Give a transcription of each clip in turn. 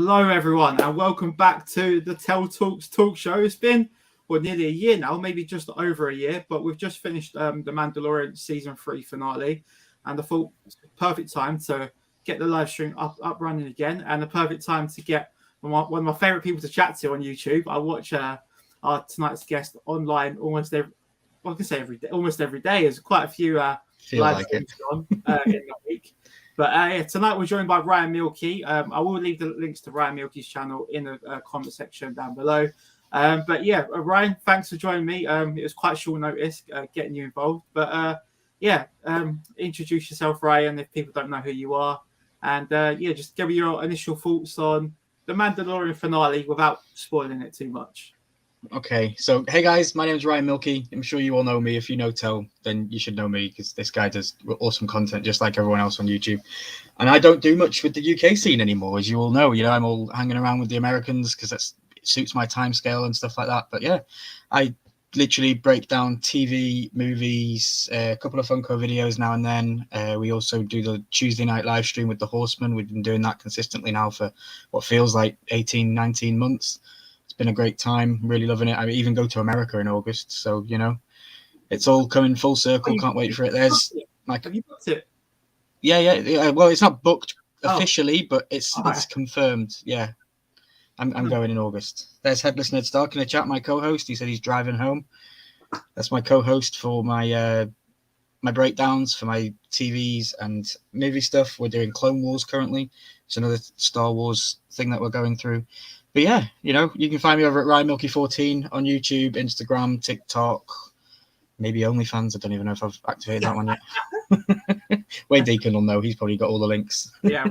Hello, everyone, and welcome back to the Tel Talks talk show. It's been nearly a year now, maybe just over a year, but we've just finished the Mandalorian season 3 finale, and I thought it's a perfect time to get the live stream up running again, and the perfect time to get one of my favorite people to chat to on YouTube. I watch our tonight's guest online almost every day. Almost every day. There's quite a few live streams on in the week. But tonight we're joined by Ryan Milky. I will leave the links to Ryan Milky's channel in the comment section down below. Ryan, thanks for joining me. It was quite short notice getting you involved. But introduce yourself, Ryan, if people don't know who you are. And just give me your initial thoughts on the Mandalorian finale without spoiling it too much. Okay, so hey guys, my name is Ryan Milky. I'm sure you all know me. If you know Tel, then you should know me because this guy does awesome content just like everyone else on YouTube. And I don't do much with the UK scene anymore, as you all know. You know, I'm all hanging around with the Americans because it suits my time scale and stuff like that. But yeah, I literally break down TV, movies, a couple of Funko videos now and then. We also do the Tuesday night live stream with the Horsemen. We've been doing that consistently now for what feels like 18, 19 months. Been a great time, really loving it. I even go to America in August, so you know it's all coming full circle. Can't wait for it. There's like, have you booked it? Yeah. Well, it's not booked officially, but it's confirmed. Yeah, I'm going in August. There's Headless Ned Stark in the chat, my co-host. He said he's driving home. That's my co-host for my my breakdowns for my TVs and movie stuff. We're doing Clone Wars currently. It's another Star Wars thing that we're going through. But yeah, you know, you can find me over at Ryan Milky 14 on YouTube, Instagram, TikTok, maybe OnlyFans. I don't even know if I've activated that one yet. Wayne Deacon will know. He's probably got all the links. Yeah,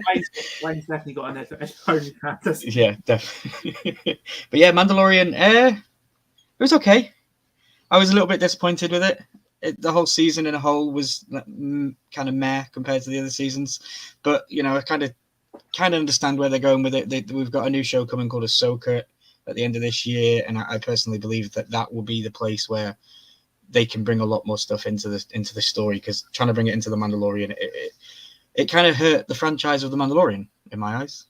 Wayne's definitely got an OnlyFans. Yeah, definitely. But yeah, Mandalorian, it was okay. I was a little bit disappointed with it. The whole season in a whole was kind of meh compared to the other seasons. But, you know, I kind of understand where they're going with it. We've got a new show coming called Ahsoka at the end of this year, and I personally believe that will be the place where they can bring a lot more stuff into the story, because trying to bring it into the Mandalorian, it kind of hurt the franchise of the Mandalorian in my eyes.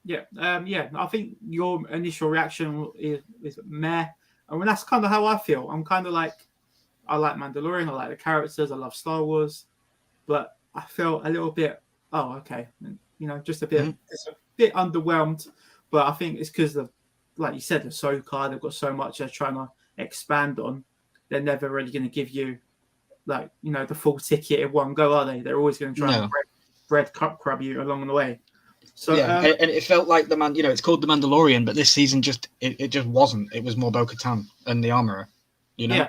Yeah, I think your initial reaction is meh, and that's kind of how I feel. I'm kind of like, I like Mandalorian, I like the characters, I love Star Wars, but I felt a little bit, okay. You know, just a bit underwhelmed, but I think it's because of, like you said, Ahsoka. They've got so much they're trying to expand on. They're never really going to give you, like, you know, the full ticket in one go, are they? They're always going to try and bread crab you along the way. So yeah, and it felt like it's called the Mandalorian, but this season it just wasn't. It was more Bo-Katan and the Armorer. You know, yeah,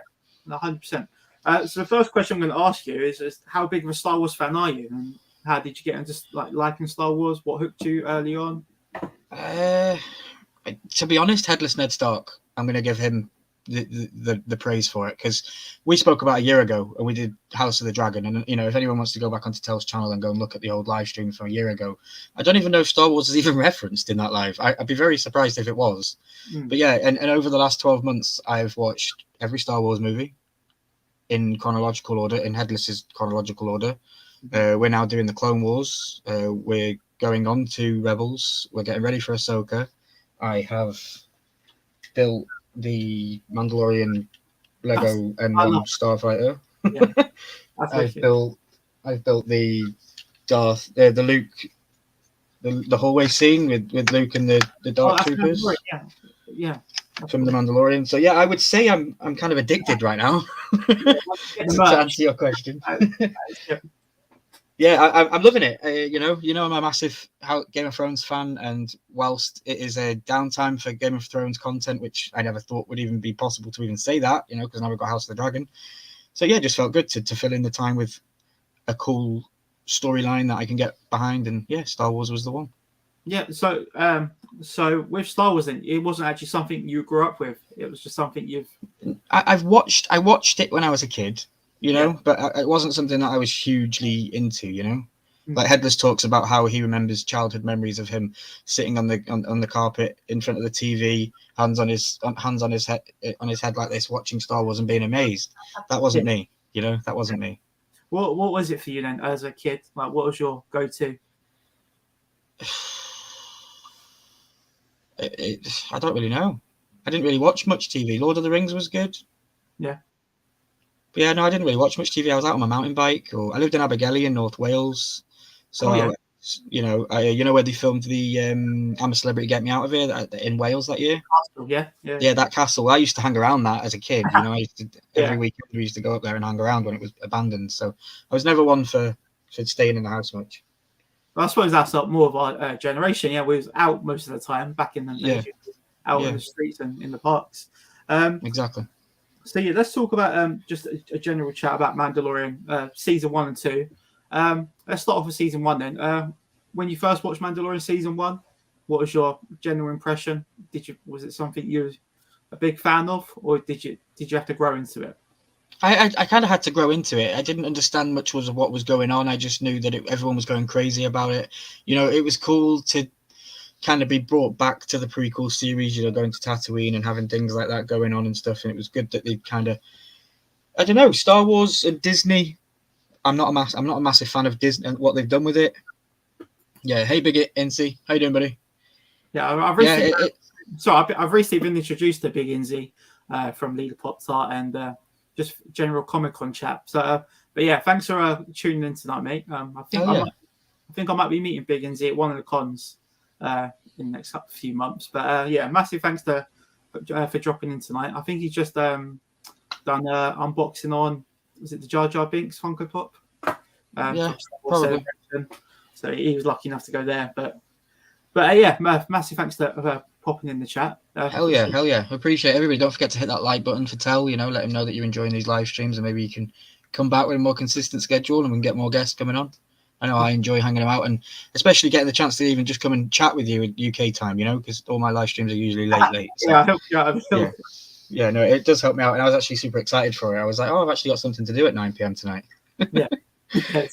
100%. So the first question I'm going to ask you is how big of a Star Wars fan are you? And how did you get into liking Star Wars? What hooked you early on? To be honest, Headless Ned Stark. I'm going to give him the praise for it, because we spoke about a year ago and we did House of the Dragon. And you know, if anyone wants to go back onto Tel's channel and go and look at the old live stream from a year ago, I don't even know if Star Wars is even referenced in that live. I'd be very surprised if it was. But yeah, and over the last 12 months, I've watched every Star Wars movie in chronological order, in Headless's chronological order. We're now doing the Clone Wars. We're going on to Rebels. We're getting ready for Ahsoka. I have built the Mandalorian Lego M1 Starfighter. Yeah, I've built the Darth, the Luke, the hallway scene with Luke and the Dark Troopers. Yeah. From the Mandalorian. So yeah, I would say I'm kind of addicted right now. To answer your question. Yeah, I'm loving it. I'm a massive Game of Thrones fan, and whilst it is a downtime for Game of Thrones content, which I never thought would even be possible to even say that, you know, because now we've got House of the Dragon. So yeah, it just felt good to fill in the time with a cool storyline that I can get behind, and yeah, Star Wars was the one. Yeah, so with Star Wars, then it wasn't actually something you grew up with. It was just something I watched it when I was a kid. You know, but it wasn't something that I was hugely into, you know. Like Headless talks about how he remembers childhood memories of him sitting on the carpet in front of the TV, hands on his head like this, watching Star Wars and being amazed. That wasn't me, you know. That wasn't me. What was it for you then as a kid? Like, what was your go-to? I don't really know. I didn't really watch much TV. Lord of the Rings was good. Yeah. But yeah, no, I didn't really watch much TV. I was out on my mountain bike, or I lived in Abergele in North Wales. So, you know where they filmed the I'm a Celebrity, Get Me Out of Here in Wales that year? Yeah, that castle. I used to hang around that as a kid. You know, I used to, every Yeah. weekend we used to go up there and hang around when it was abandoned. So I was never one for staying in the house much. I suppose that's more of our generation. Yeah, we was out most of the time back in the days, out in the streets and in the parks. Exactly. So yeah, let's talk about just a general chat about Mandalorian season 1 and 2. Let's start off with season 1 then. When you first watched Mandalorian season 1, what was your general impression? Was it something you were a big fan of, or did you have to grow into it? I kind of had to grow into it. I didn't understand much of what was going on. I just knew that everyone was going crazy about it. You know, it was cool to kind of be brought back to the prequel series, you know, going to Tatooine and having things like that going on and stuff. And it was good that they kind of, I don't know, Star Wars and Disney. I'm not a massive fan of Disney and what they've done with it. Yeah. Hey, Big NC. How you doing, buddy? Yeah, I've recently been introduced to Big Inzy from Leader Pop Tart and just general Comic-Con chat. So, but yeah, thanks for tuning in tonight, mate. I think I might be meeting Big Inzy at one of the cons in the next few months. But yeah, massive thanks for dropping in tonight. I think he's just done unboxing on, was it the Jar Jar Binks Funko Pop? Probably. So he was lucky enough to go there. But yeah, massive thanks for popping in the chat. Hell yeah. Appreciate everybody. Don't forget to hit that like button for Tel, you know, let him know that you're enjoying these live streams, and maybe you can come back with a more consistent schedule and we can get more guests coming on. I know I enjoy hanging out, and especially getting the chance to even just come and chat with you at UK time, you know, because all my live streams are usually late. So, yeah, I help you out. Yeah, no, it does help me out, and I was actually super excited for it. I was like, I've actually got something to do at 9 p.m. tonight. Yeah.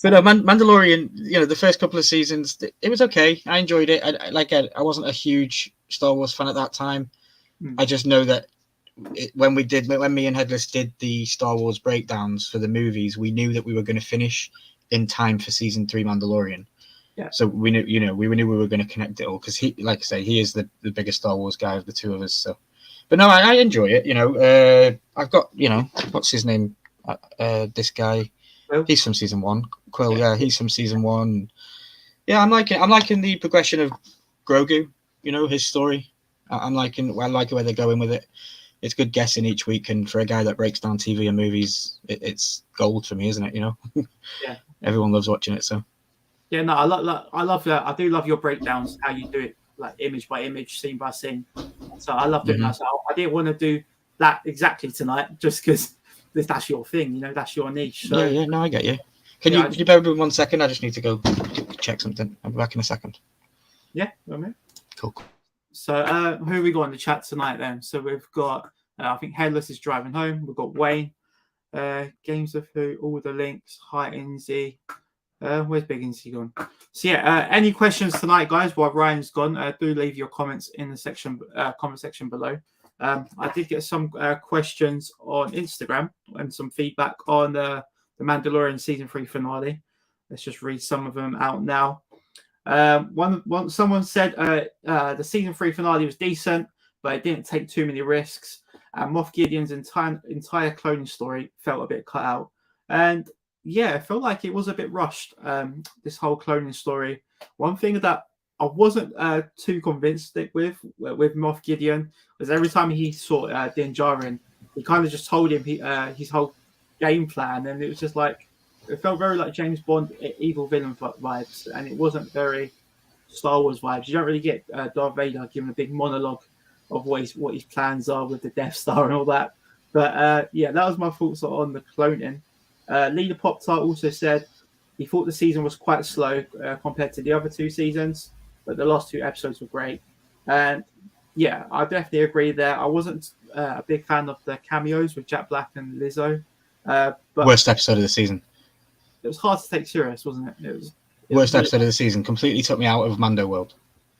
But no, Mandalorian, you know, the first couple of seasons, it was okay. I enjoyed it. I wasn't a huge Star Wars fan at that time. I just know that when me and Headless did the Star Wars breakdowns for the movies, we knew that we were going to finish in time for season 3 Mandalorian. Yeah. So we knew, you know, we knew we were going to connect it all because he, like I say, he is the biggest Star Wars guy of the two of us. So, but no, I enjoy it. You know, I've got, you know, what's his name? This guy. He's from season 1. Quill, yeah, he's from season 1. Yeah, I'm liking the progression of Grogu. You know, his story. I like where they're going with it. It's good guessing each week, and for a guy that breaks down TV and movies, it's gold for me, isn't it? You know. Yeah. Everyone loves watching it, so. Yeah, no, I love that. I do love your breakdowns, how you do it, like image by image, scene by scene. So I love doing that. So I didn't want to do that exactly tonight, just because that's your thing, you know, that's your niche. So, yeah, no, I get you. Can you bear with me 1 second? I just need to go check something. I'll be back in a second. Yeah, okay. Cool. So who have we got in the chat tonight then? So we've got, I think Headless is driving home. We've got Wayne, Games of Who, all the links. Hi, Inzy. Where's Big Inzy gone? So yeah, any questions tonight, guys, while Ryan's gone, do leave your comments in the comment section below. I did get some questions on Instagram and some feedback on the Mandalorian season 3 finale. Let's just read some of them out now. Someone said the season 3 finale was decent, but it didn't take too many risks. And Moff Gideon's entire cloning story felt a bit cut out. And yeah, it felt like it was a bit rushed. This whole cloning story. One thing that I wasn't too convinced with Moff Gideon was every time he saw Din Djarin, he kind of just told him his whole game plan, and it was just like it felt very like James Bond evil villain vibes, and it wasn't very Star Wars vibes. You don't really get Darth Vader giving a big monologue of what his plans are with the Death Star and all that. But yeah, that was my thoughts on the cloning. Leader Pop Tart also said he thought the season was quite slow compared to the other 2 seasons, but the last 2 episodes were great. And yeah, I definitely agree there. I wasn't a big fan of the cameos with Jack Black and Lizzo. But worst episode of the season. It was hard to take serious, wasn't it? It was worst episode of the season. Completely took me out of Mando world.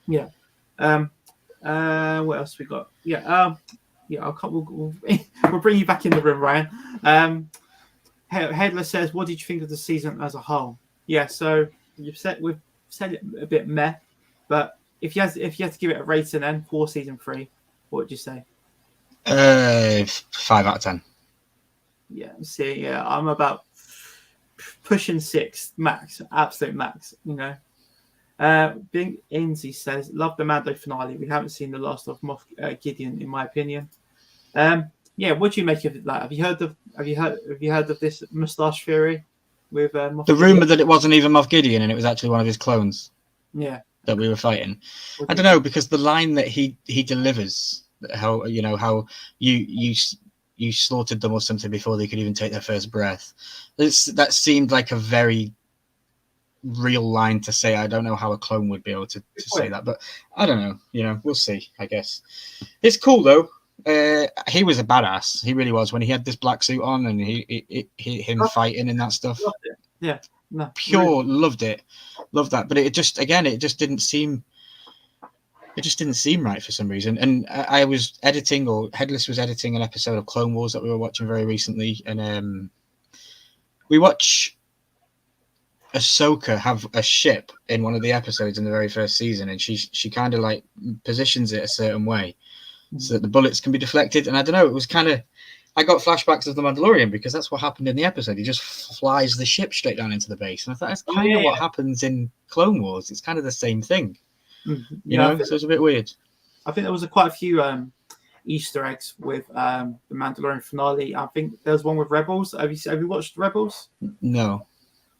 Yeah. What else we got? Yeah. We'll bring you back in the room, Ryan. Headless says, "What did you think of the season as a whole?" Yeah. So we've said it a bit meh, but if you had to give it a rating then for season 3, what would you say? 5 out of 10. Yeah, see, yeah, I'm about pushing 6 max, absolute max. You know, Bing Ainsey says, "Love the Mando finale. We haven't seen the last of Moff Gideon, in my opinion." Yeah, what do you make of it? Like, have you heard of this moustache theory with Moff The Gideon? rumor that it wasn't even Moff Gideon and it was actually one of his clones. Yeah, that we were fighting. I don't know, because the line that he delivers, how you slaughtered them or something before they could even take their first breath. That seemed like a very real line to say. I don't know how a clone would be able to say that, but I don't know. You know, we'll see. I guess it's cool though. He was a badass. He really was when he had this black suit on and him fighting and that stuff. Yeah, no, pure really. loved that. But it just didn't seem. It just didn't seem right for some reason. And I was editing, or Headless was editing an episode of Clone Wars that we were watching very recently, and we watch Ahsoka have a ship in one of the episodes in the very first season, and she kind of like positions it a certain way so that the bullets can be deflected. And I don't know, it was kind of, I got flashbacks of the Mandalorian because that's what happened in the episode. He just flies the ship straight down into the base, and I thought that's kind of what happens in Clone Wars. It's kind of the same thing, you know. So it's a bit weird. I think there was quite a few Easter eggs with the Mandalorian finale. I think there was one with Rebels. Have you watched Rebels? No.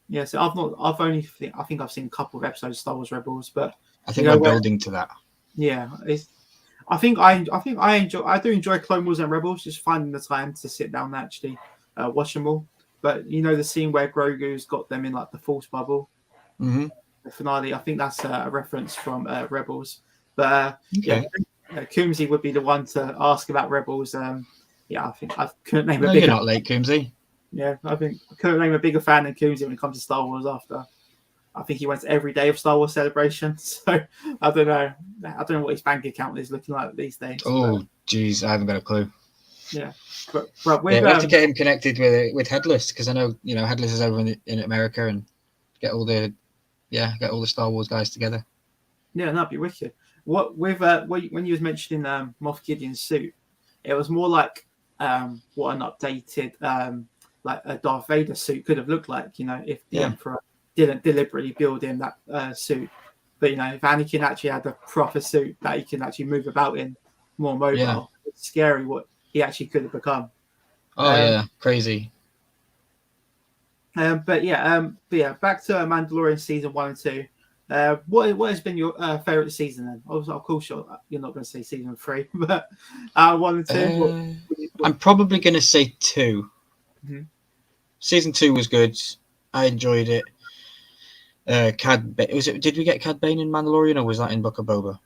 Yeah, so I think I've seen a couple of episodes of Star Wars Rebels, but I think we're building to that. Yeah, I do enjoy Clone Wars and Rebels, just finding the time to sit down and actually watch them all. But you know the scene where Grogu's got them in like the Force bubble, the finale. I think that's a reference from Rebels. But Coombsy would be the one to ask about Rebels. I think I couldn't name a bigger. You're not late, Coombsy. Yeah, I think I couldn't name a bigger fan than Coombsy when it comes to Star Wars. After I think he went to every day of Star Wars celebration. So I don't know. I don't know what his bank account is looking like these days. Oh, geez, I haven't got a clue. Yeah, but we have to get him connected with Headless, because I know Headless is over in America, and get all the Star Wars guys together. Yeah, that'd be wicked. What with when you was mentioning Moff Gideon's suit, it was more like what an updated like a Darth Vader suit could have looked like. You know, if the Emperor didn't deliberately build him that suit, but you know, if Anakin actually had a proper suit that he can actually move about in, more mobile, it's scary what he actually could have become. Crazy. But back to Mandalorian season 1 and 2. What has been your favorite season then? Of course, you're not going to say season 3, but 1 and 2. I'm probably going to say 2. Mm-hmm. Season 2 was good. I enjoyed it. Did we get Cad Bane in Mandalorian, or was that in Book of Boba?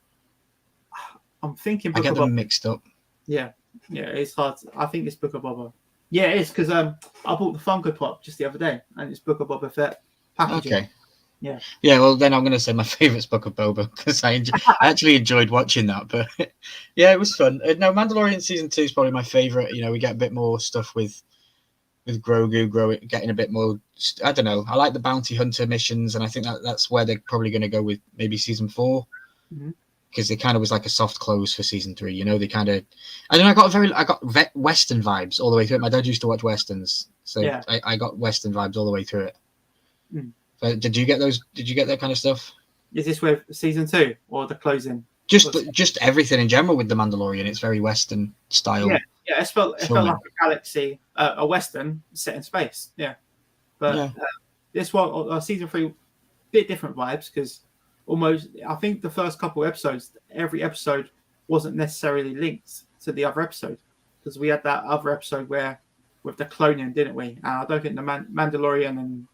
I'm thinking I get them mixed up. Yeah, it's hard. I think it's Book of Boba. Yeah, it is, because I bought the Funko Pop just the other day, and it's Book of Boba Fett packaging. Okay. Yeah. Well, then I'm going to say my favorite's Book of Boba, because I actually enjoyed watching that. But yeah, it was fun. No, Mandalorian season 2 is probably my favorite. You know, we get a bit more stuff with Grogu getting a bit more. I don't know. I like the bounty hunter missions, and I think that's where they're probably going to go with maybe season 4, because it kind of was like a soft close for season 3. You know, they kind of. I don't know. I got Western vibes all the way through it. My dad used to watch Westerns, so I got Western vibes all the way through it. Did you get those? Did you get that kind of stuff? Is this with season 2 or the closing? Just everything in general with the Mandalorian. It's very Western style. Yeah, it felt like a galaxy, a Western set in space. Yeah, but this one, season 3, bit different vibes, because almost I think the first couple of episodes, every episode wasn't necessarily linked to the other episode, because we had that other episode where with the cloning, didn't we? And I don't think the Mandalorian and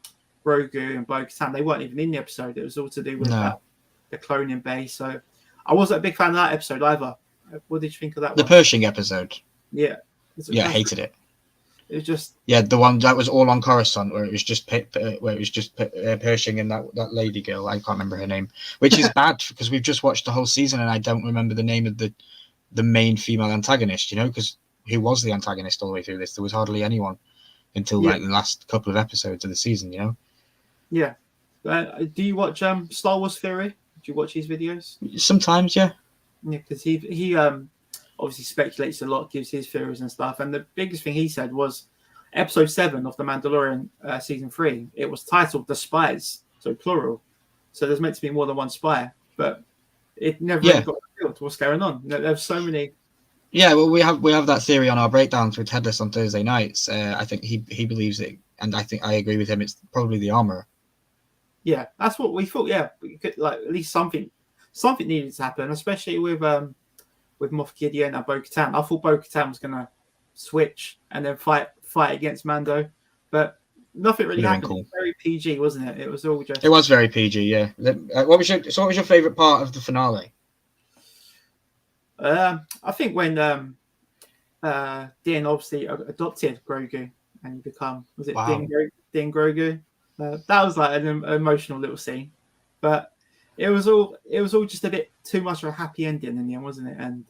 Grogu and Bo-Katan, they weren't even in the episode. It was all to do with the cloning base. So I wasn't a big fan of that episode either. What did you think of that? The Pershing episode. Yeah. I hated it. It was just the one that was all on Coruscant, where it was just Pershing and that lady girl. I can't remember her name, which is bad, because we've just watched the whole season and I don't remember the name of the main female antagonist. You know, because who was the antagonist all the way through this? There was hardly anyone until like the last couple of episodes of the season. You know. Yeah. Do you watch Star Wars Theory? you watch his videos? Sometimes, yeah. Yeah, because he obviously speculates a lot, gives his theories and stuff. And the biggest thing he said was episode 7 of The Mandalorian season 3. It was titled The Spies, so plural. So there's meant to be more than one spy, but it never really got revealed what's going on. There's so many. Yeah, well, we have that theory on our breakdowns with Headless on Thursday nights. I think he believes it, and I think I agree with him. It's probably the armor. Yeah, that's what we thought. Yeah, we could, like, at least something needed to happen, especially with Moff Gideon and Bo-Katan. I thought Bo-Katan was gonna switch and then fight against Mando, but nothing really happened. Cool. It was very PG, wasn't it? It was all just. It was very PG, yeah. What was your favorite part of the finale? I think when Din obviously adopted Grogu and he become Din Grogu. That was like an emotional little scene, but it was all just a bit too much of a happy ending in the end, wasn't it? And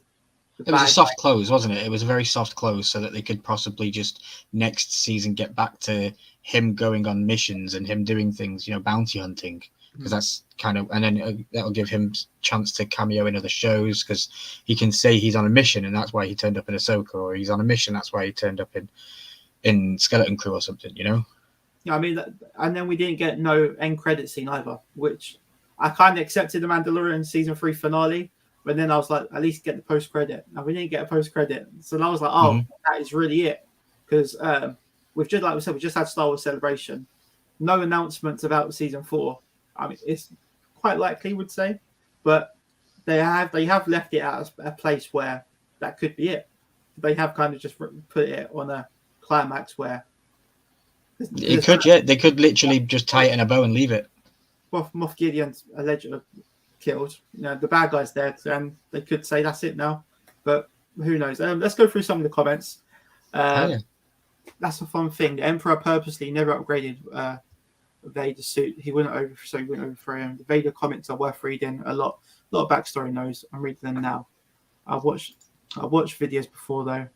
it was a soft close, wasn't it? It was a very soft close, so that they could possibly just next season get back to him going on missions and him doing things, bounty hunting, because that's kind of, and then that'll give him chance to cameo in other shows, because he can say he's on a mission and that's why he turned up in Ahsoka, or he's on a mission that's why he turned up in Skeleton Crew or something, Yeah, I mean, and then we didn't get no end credit scene either, which I kind of accepted the Mandalorian season 3 finale. But then I was like, at least get the post credit. And we didn't get a post credit, so I was like, that is really it, because we've just, like we said, we just had Star Wars Celebration, no announcements about season 4. I mean, it's quite likely, would say, but they have left it at a place where that could be it. They have kind of just put it on a climax where they could literally just tie it in a bow and leave it. Well, Moff Gideon's allegedly killed. The bad guy's dead, and they could say that's it now. But who knows? Let's go through some of the comments. That's a fun thing. The Emperor purposely never upgraded Vader's suit. He wouldn't overthrow him. The Vader comments are worth reading. A lot of backstory knows. I'm reading them now. I've watched videos before though,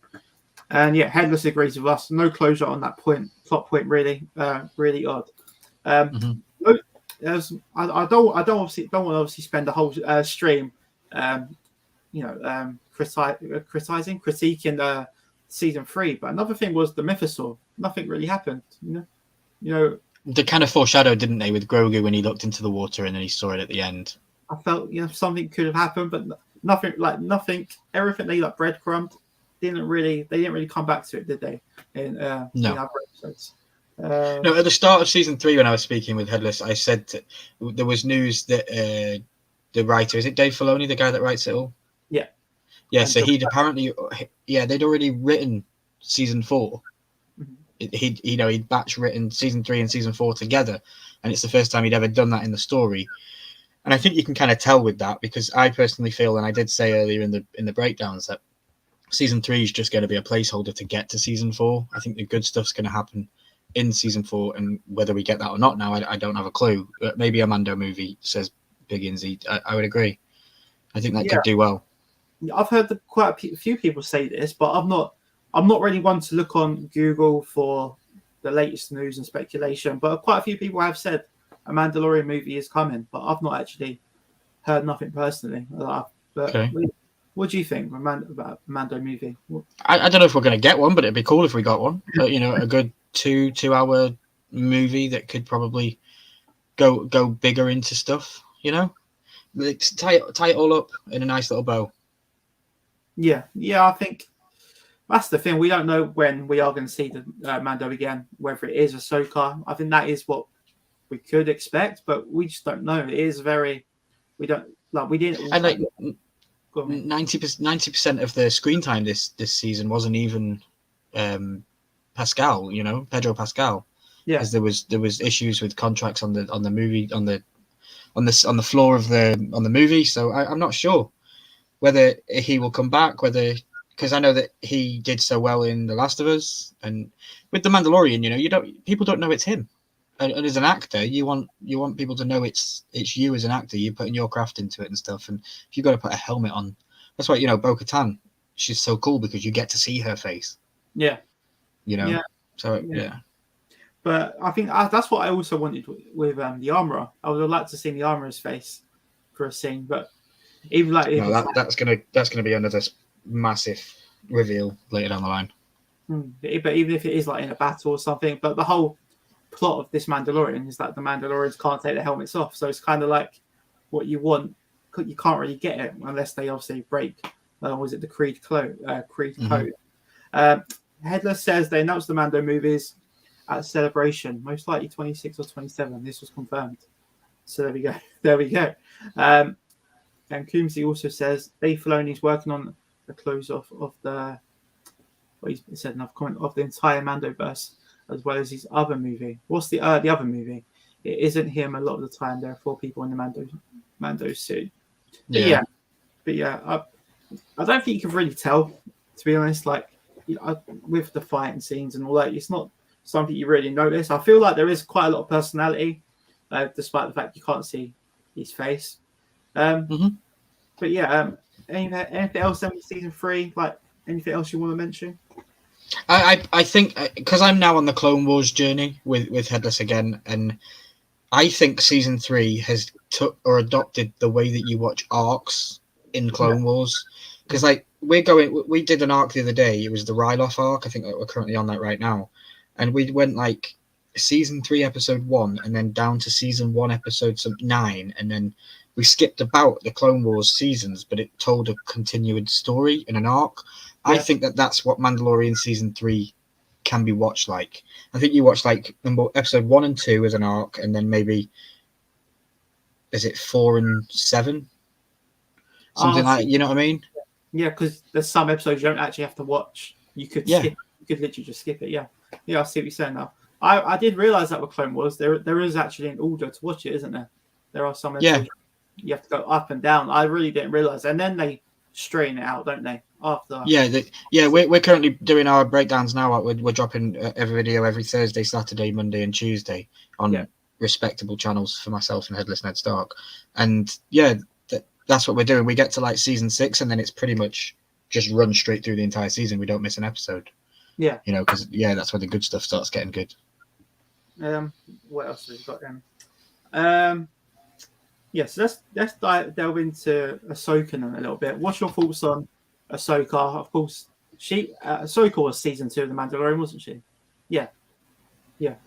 and yeah, Headless agrees with us. No closure on that plot point. Really, really odd. I don't want to obviously spend the whole stream, critiquing season 3. But another thing was the Mythosaur. Nothing really happened. They kind of foreshadowed, didn't they, with Grogu when he looked into the water and then he saw it at the end. I felt something could have happened, but nothing. Everything they breadcrumbed they didn't really come back to it, did they? In other episodes. No, at the start of season 3, when I was speaking with Headless, I said there was news that the writer, is it Dave Filoni, the guy that writes it all? Yeah. Yeah, so they'd already written season 4. Mm-hmm. He'd batch written season 3 and season 4 together, and it's the first time he'd ever done that in the story. And I think you can kind of tell with that, because I personally feel, and I did say earlier in the breakdowns, that season 3 is just going to be a placeholder to get to season 4. I think the good stuff's going to happen in season 4, and whether we get that or not now, I don't have a clue. But maybe a Mando movie, says Big Inzy. I would agree. I think that could do well. I've heard quite a few people say this, but I'm not really one to look on Google for the latest news and speculation. But quite a few people have said a Mandalorian movie is coming, but I've not actually heard nothing personally. But okay. What do you think about a Mando movie? I don't know if we're going to get one, but it'd be cool if we got one. But, a good 2-hour movie that could probably go bigger into stuff. Tie it all up in a nice little bow. Yeah. I think that's the thing. We don't know when we are going to see the Mando again, whether it is Ahsoka. I think that is what we could expect, but we just don't know. It is very. We don't like. We didn't. And 90% of the screen time this season wasn't even Pascal. Pedro Pascal. Yeah. Because there was issues with contracts on the movie on the floor of the movie. So I'm not sure whether he will come back. Because I know that he did so well in The Last of Us, and with The Mandalorian, people don't know it's him. And as an actor, you want people to know it's you as an actor. You're putting your craft into it and stuff. And if you've got to put a helmet on, that's why Bo-Katan, she's so cool because you get to see her face. Yeah. Yeah. So yeah. But I think that's what I also wanted with the armorer. I would have liked to see the armorer's face for a scene. But even like no, that's gonna be another massive reveal later down the line. But even if it is like in a battle or something, but the whole plot of this Mandalorian is that the Mandalorians can't take their helmets off, so it's kind of like what you want. You can't really get it unless they obviously break. Was it the Creed code? Headless says they announced the Mando movies at Celebration, most likely 26 or 27. This was confirmed. So there we go. There we go. And Coombsy also says Dave Filoni's working on the close off of the. Well, he said another comment of the entire Mandoverse, as well as his other movie. What's the other movie? It isn't him a lot of the time. There are 4 people in the Mando suit. But I don't think you can really tell, to be honest. Like with the fighting scenes and all that, it's not something you really notice. I feel like there is quite a lot of personality, despite the fact you can't see his face. But anything else in season 3? Like anything else you want to mention? I think because I'm now on the Clone Wars journey with Headless again, and I think season 3 has took or adopted the way that you watch arcs in Clone Wars. Because like we did an arc the other day. It was the Ryloth arc. I think we're currently on that right now, and we went like season 3 episode 1 and then down to season 1 episode 9, and then we skipped about the Clone Wars seasons, but it told a continued story in an arc. I think that's what Mandalorian season 3 can be watched like. I think you watch like episode 1 and 2 as an arc, and then maybe is it 4 and 7, something like, you know what I mean? Yeah, because there's some episodes you don't actually have to watch. You could skip. You could literally just skip it. Yeah, I see what you're saying now. I did realize that with Clone Wars, there is actually an order to watch it, isn't there? There are some episodes you have to go up and down. I really didn't realize, and then they straighten it out, don't they? After we're currently doing our breakdowns now. We're dropping every video every Thursday, Saturday, Monday, and Tuesday on respectable channels for myself and Headless Ned Stark. And that's what we're doing. We get to like season 6, and then it's pretty much just run straight through the entire season. We don't miss an episode. Yeah, because that's where the good stuff starts getting good. What else have we got then? So let's delve into Ahsoka in a little bit. What's your thoughts on Ahsoka? Of course, Ahsoka was season 2 of The Mandalorian, wasn't she? Yeah. The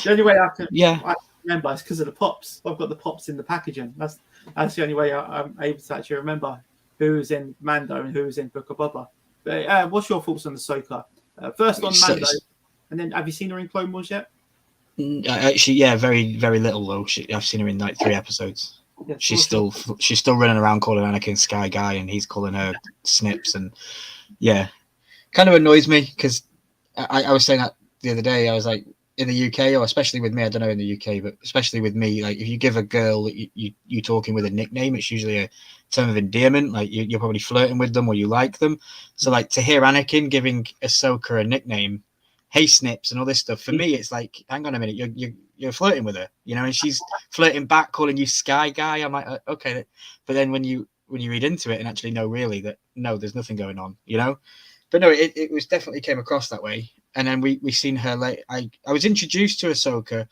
only way I can remember is because of the pops. I've got the pops in the packaging. That's the only way I'm able to actually remember who's in Mando and who's in Book of Boba. But what's your thoughts on Ahsoka? First on Mando, and then have you seen her in Clone Wars yet? Actually, very, very little though. I've seen her in like 3 episodes. Yeah, she's still running around calling Anakin Sky Guy, and he's calling her Snips, and kind of annoys me because I was saying that the other day. I was like, in the UK, or especially with me, I don't know in the UK, but especially with me, like if you give a girl you talking with a nickname, it's usually a term of endearment. Like you're probably flirting with them or you like them. So like to hear Anakin giving Ahsoka a nickname, hey Snips, and all this stuff, for me it's like, hang on a minute, you're flirting with her, and she's flirting back, calling you Sky Guy. I'm like, okay, but then when you read into it and actually know really that no, there's nothing going on, But no, it was definitely came across that way. And then we seen her late. I was introduced to Ahsoka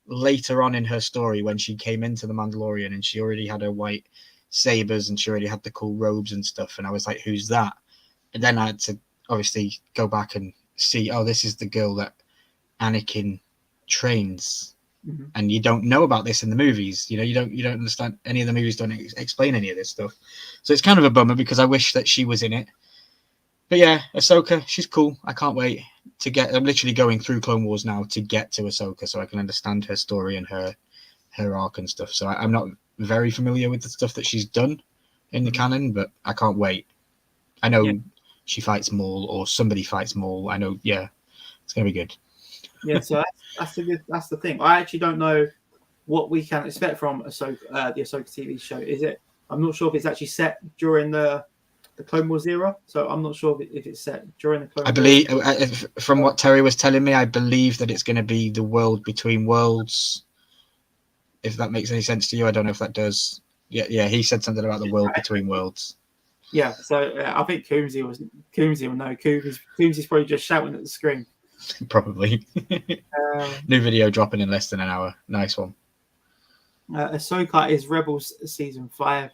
later on in her story when she came into the Mandalorian, and she already had her white sabers and she already had the cool robes and stuff. And I was like, who's that? And then I had to obviously go back and see, this is the girl that Anakin trains. Mm-hmm. And you don't know about this in the movies. You don't understand. Any of the movies don't explain any of this stuff. So it's kind of a bummer because I wish that she was in it. But yeah, Ahsoka, she's cool. I can't wait to get. I'm literally going through Clone Wars now to get to Ahsoka, so I can understand her story and her arc and stuff. So I'm not very familiar with the stuff that she's done in the canon, but I can't wait. I know she fights Maul, or somebody fights Maul. I know. Yeah, it's gonna be good. Yeah, so that's the thing. I actually don't know what we can expect from Ahsoka, the Ahsoka TV show. Is it? I'm not sure if it's actually set during the Clone Wars era, so I'm not sure if it's set during the Clone Wars. I believe, from what Terry was telling me, I believe that it's going to be the world between worlds. If that makes any sense to you, I don't know if that does. Yeah, he said something about the world between worlds. Yeah, so I think Coombsy will know. Coombsy's probably just shouting at the screen. Probably. New video dropping in less than an hour. Nice one. Ahsoka is Rebels season 5.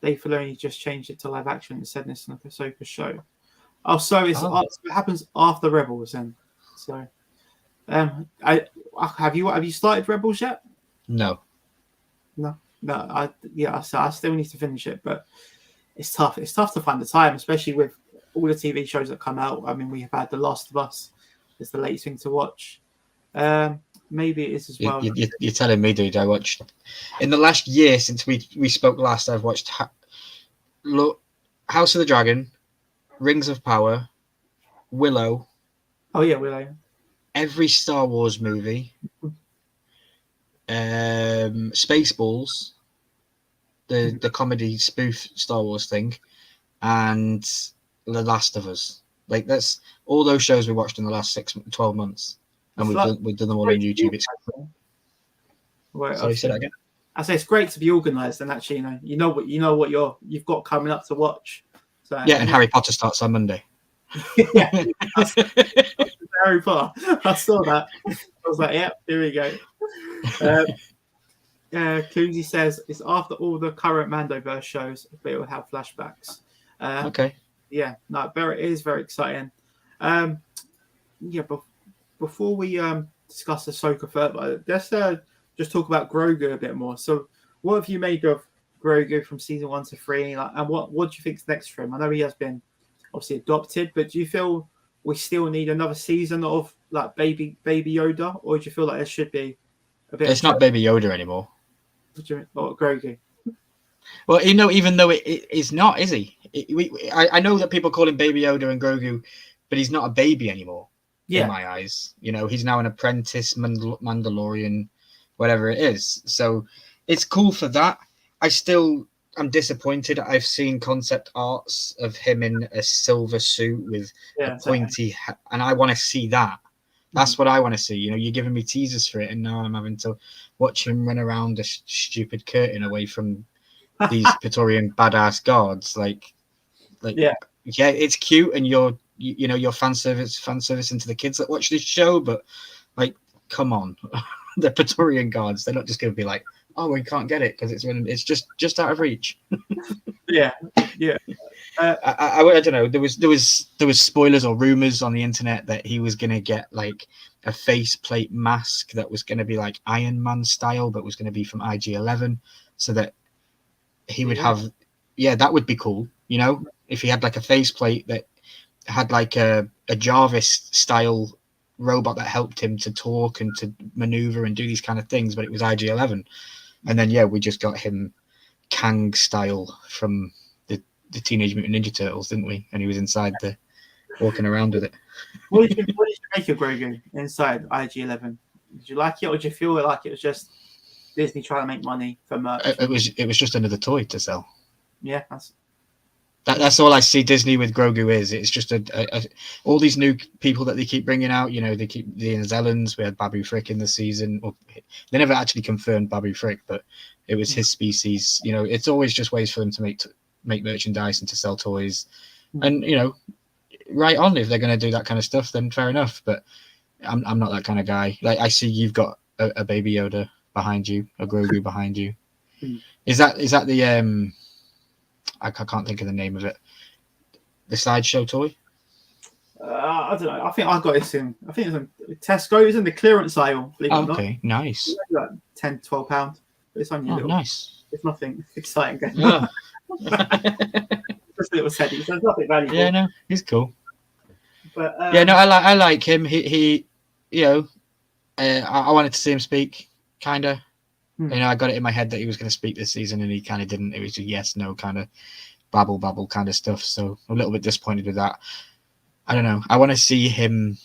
Dave Filoni just changed it to live action and said it's an Ahsoka show. Oh, so it happens after Rebels then. So, have you started Rebels yet? No. So I still need to finish it, but it's tough. It's tough to find the time, especially with all the TV shows that come out. I mean, we have had The Last of Us. It's the latest thing to watch. Maybe it is as well. You're telling me, dude. I watched in the last year since we spoke last. I've watched House of the Dragon, Rings of Power, Willow. Oh yeah, Willow. Every Star Wars movie. Spaceballs, the comedy spoof Star Wars thing, and The Last of Us. Like, that's all those shows we watched in the last 12 months, and we've done them all on YouTube. It's sorry, say that again. I say it's great to be organised, and actually, you know what you've got coming up to watch. So yeah, and Harry Potter starts on Monday. Yeah, Harry Potter. I saw that. I was like, "Yep, here we go." Coonsy says it's after all the current Mandoverse shows, but it will have flashbacks. Okay. Yeah, no, it is very exciting. But before we discuss Ahsoka further, let's just talk about Grogu a bit more. So, what have you made of Grogu from season 1 to 3, and what do you think's next for him? I know he has been obviously adopted, but do you feel we still need another season of like baby Yoda, or do you feel like there should be a bit? It's not Baby Yoda anymore. Or Grogu. Well, even though it's not, is he? I know that people call him Baby Yoda and Grogu, but he's not a baby anymore. In my eyes, he's now an apprentice Mandalorian, whatever it is. So it's cool for that. I'm disappointed. I've seen concept arts of him in a silver suit with a pointy hat, and I want to see that. That's what I want to see. You're giving me teasers for it, and now I'm having to watch him run around a stupid curtain away from these Praetorian badass guards. Yeah, it's cute, and you're fan service into the kids that watch this show, but come on, the Praetorian guards. They're not just going to be like, oh, we can't get it because it's just out of reach. Yeah. I don't know. There was spoilers or rumors on the internet that he was gonna get like a faceplate mask that was gonna be like Iron Man style, but was gonna be from IG-11, so that he would have. Yeah, that would be cool. If he had like a faceplate that had like a Jarvis style robot that helped him to talk and to maneuver and do these kind of things, but it was IG-11, and then we just got him Kang style from the Teenage Mutant Ninja Turtles, didn't we? And he was inside walking around with it. What did you make of Grogu inside IG-11? Did you like it, or did you feel like it was just Disney trying to make money for merch? It was just another toy to sell. Yeah, that's all I see Disney with Grogu is. It's just all these new people that they keep bringing out. They keep the Zellans. We had Babu Frick in the season. Well, they never actually confirmed Babu Frick, but it was his species. It's always just ways for them to make merchandise and to sell toys. And right on, if they're going to do that kind of stuff, then fair enough. But I'm not that kind of guy. Like, I see you've got a Baby Yoda behind you, a Grogu behind you. Is that the I can't think of the name of it. The sideshow toy. I don't know. I think I got this in. I think it's in Tesco. It's in the clearance aisle. Okay, nice. It's like £10, £12. But it's only a little. Nice. It's nothing exciting. Yeah. Just a little Teddy. So it's nothing valuable. Yeah, no, he's cool. But I like him. He I wanted to see him speak, kind of. I got it in my head that he was going to speak this season, and he kind of didn't. It was a yes, no kind of babble kind of stuff. So I'm a little bit disappointed with that. I don't know. I want to see him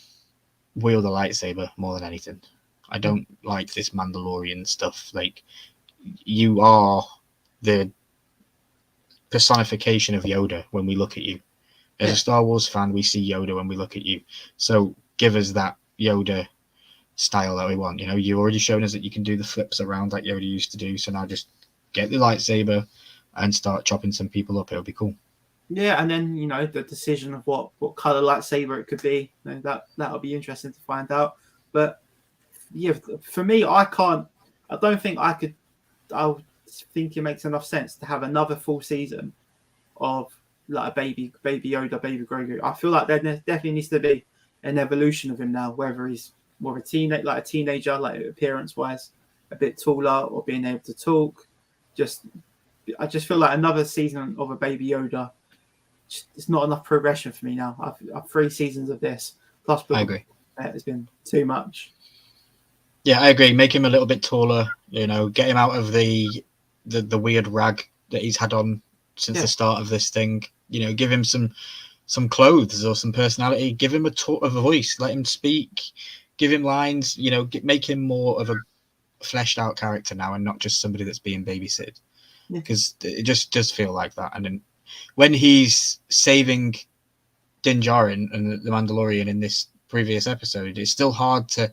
wield a lightsaber more than anything. I don't like this Mandalorian stuff. Like, you are the personification of Yoda when we look at you. As a Star Wars fan, we see Yoda when we look at you. So give us that Yoda style that we want. You've already shown us that you can do the flips around like Yoda used to do. So now just get the lightsaber and start chopping some people up. It'll be cool. Yeah, and then the decision of what color lightsaber it could be. That'll be interesting to find out. But yeah, for me, I don't think I could I think it makes enough sense to have another full season of like a baby Yoda, baby Grogu. I feel like there definitely needs to be an evolution of him now, whether he's more of a teenager, like appearance wise, a bit taller, or being able to talk. I just feel like another season of a baby Yoda. It's not enough progression for me now. I've 3 seasons of this plus. I agree. It's been too much. Yeah, I agree. Make him a little bit taller. Get him out of the weird rag that he's had on since the start of this thing. Give him some clothes or some personality. Give him a voice. Let him speak. Give him lines. Make him more of a fleshed out character now, and not just somebody that's being babysitted. Because it just does feel like that. And then when he's saving Din Djarin and the Mandalorian in this previous episode, it's still hard to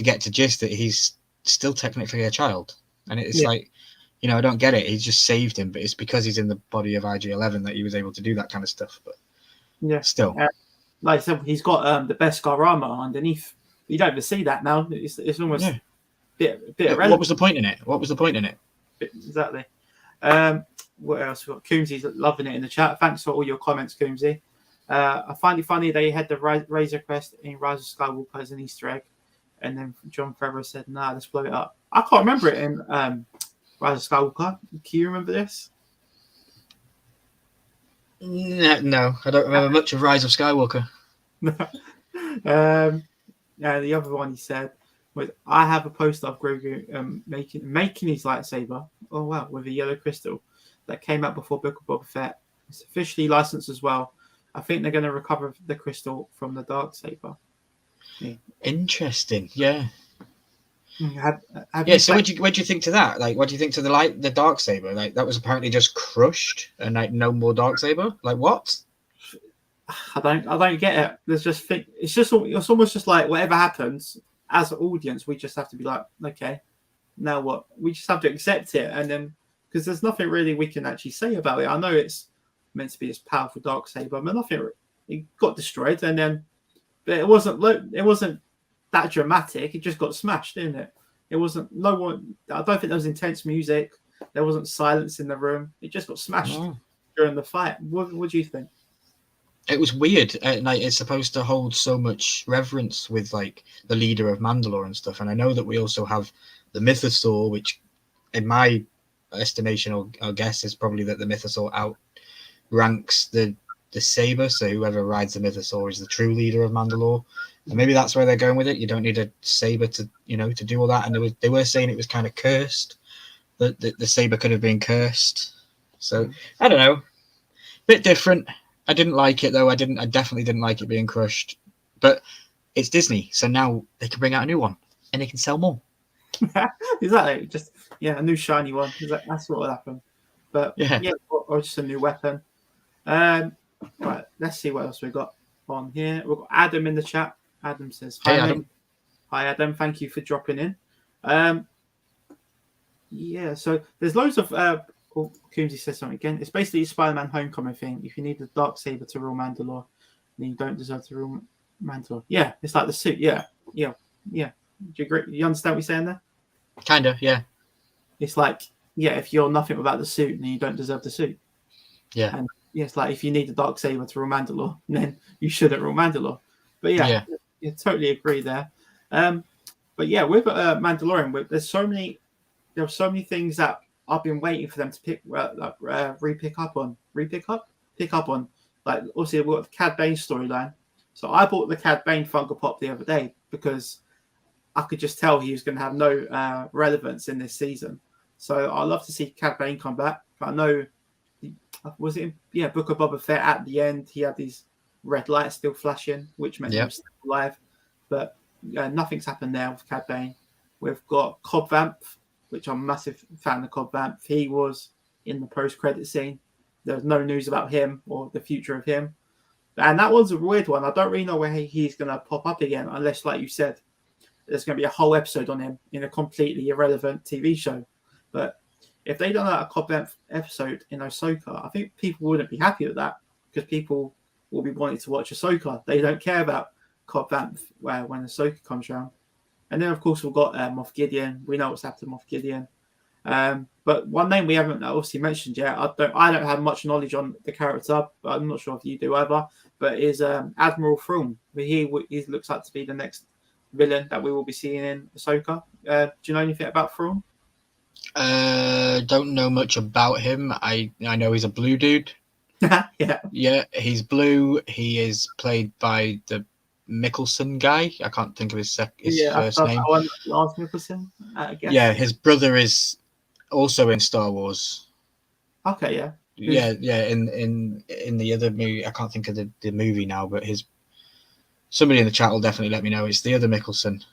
get to gist that he's still technically a child. And it's like, I don't get it. He just saved him, but it's because he's in the body of IG-11 that he was able to do that kind of stuff. But still. Like I said, he's got the Beskar armor underneath. You don't ever see that now. It's almost a bit irrelevant. What was the point in it? Exactly. What else? We've got Coombsy's loving it in the chat. Thanks for all your comments, Coombsy. I find it funny they had the Razor Crest in Rise of Skywalker as an Easter egg. And then John Favreau said, nah, let's blow it up. I can't remember it in Rise of Skywalker. Can you remember this? No, I don't remember much of Rise of Skywalker. The other one he said was, I have a poster of Grogu making his lightsaber. Oh, wow, with a yellow crystal that came out before Book of Boba Fett. It's officially licensed as well. I think they're going to recover the crystal from the Darksaber. Yeah. Interesting, yeah. So what do you think to that? Like, what do you think to the Darksaber? Like, that was apparently just crushed, and like no more Darksaber. Like, what? I don't get it. It's almost just like whatever happens as an audience, we just have to be like, okay, now what? We just have to accept it, and then because there's nothing really we can actually say about it. I know it's meant to be this powerful Darksaber, but nothing. It got destroyed, and then. But it wasn't that dramatic. It just got smashed, didn't it? It wasn't. No one. I don't think there was intense music. There wasn't silence in the room. It just got smashed during the fight. What do you think? It was weird. Like, it's supposed to hold so much reverence with like the leader of Mandalore and stuff. And I know that we also have the Mythosaur, which, in my estimation or guess, is probably that the Mythosaur outranks the saber, so whoever rides the Mythosaur is the true leader of Mandalore, and maybe that's where they're going with it. You don't need a saber to do all that, and they were saying it was kind of cursed, that the saber could have been cursed. So I don't know, bit different. I didn't like it though. I definitely didn't like it being crushed, but it's Disney, so now they can bring out a new one and they can sell more. Exactly, just a new shiny one. That's what will happen. But or just a new weapon. Right, let's see what else we've got on here. We've got Adam in the chat. Adam says, Hey, Adam. Hi, Adam. Thank you for dropping in. So there's loads of... Coombsy says something again. It's basically a Spider-Man Homecoming thing. If you need the Darksaber to rule Mandalore, then you don't deserve to rule Mandalore. Yeah, it's like the suit. Yeah. Do you agree? You understand what we're saying there? Kinda, yeah. It's like, if you're nothing without the suit, then you don't deserve the suit. Yeah. And it's like if you need the Darksaber to rule Mandalore, then you shouldn't rule Mandalore. But you totally agree there. But with Mandalorian, there are so many things that I've been waiting for them to pick up on. Like, obviously, we've got the Cad Bane storyline. So I bought the Cad Bane Funko Pop the other day because I could just tell he was going to have no relevance in this season. So I'd love to see Cad Bane come back. But I know, was it in Book of Boba Fett at the end? He had these red lights still flashing, which meant he was still alive. But nothing's happened there with Cad Bane. We've got Cobb Vanth, which I'm a massive fan of Cobb Vanth. He was in the post-credit scene. There was no news about him or the future of him. And that one's a weird one. I don't really know where he's going to pop up again, unless, like you said, there's going to be a whole episode on him in a completely irrelevant TV show. But if they done a Cobb Vanth episode in Ahsoka, I think people wouldn't be happy with that because people will be wanting to watch Ahsoka. They don't care about Cobb Vanth when Ahsoka comes around. And then, of course, we've got Moff Gideon. We know what's happened to Moff Gideon. But one name we haven't obviously mentioned yet, I don't have much knowledge on the character, but I'm not sure if you do either. But is Admiral Thrawn. He looks like to be the next villain that we will be seeing in Ahsoka. Do you know anything about Thrawn? Don't know much about him. I know he's a blue dude. Yeah, he's blue. He is played by the Mickelson guy. I can't think of his first name. Lars Mickelson, I guess. Yeah, his brother is also in Star Wars. Okay, yeah. Yeah. In the other movie, I can't think of the movie now, but somebody in the chat will definitely let me know. It's the other Mickelson.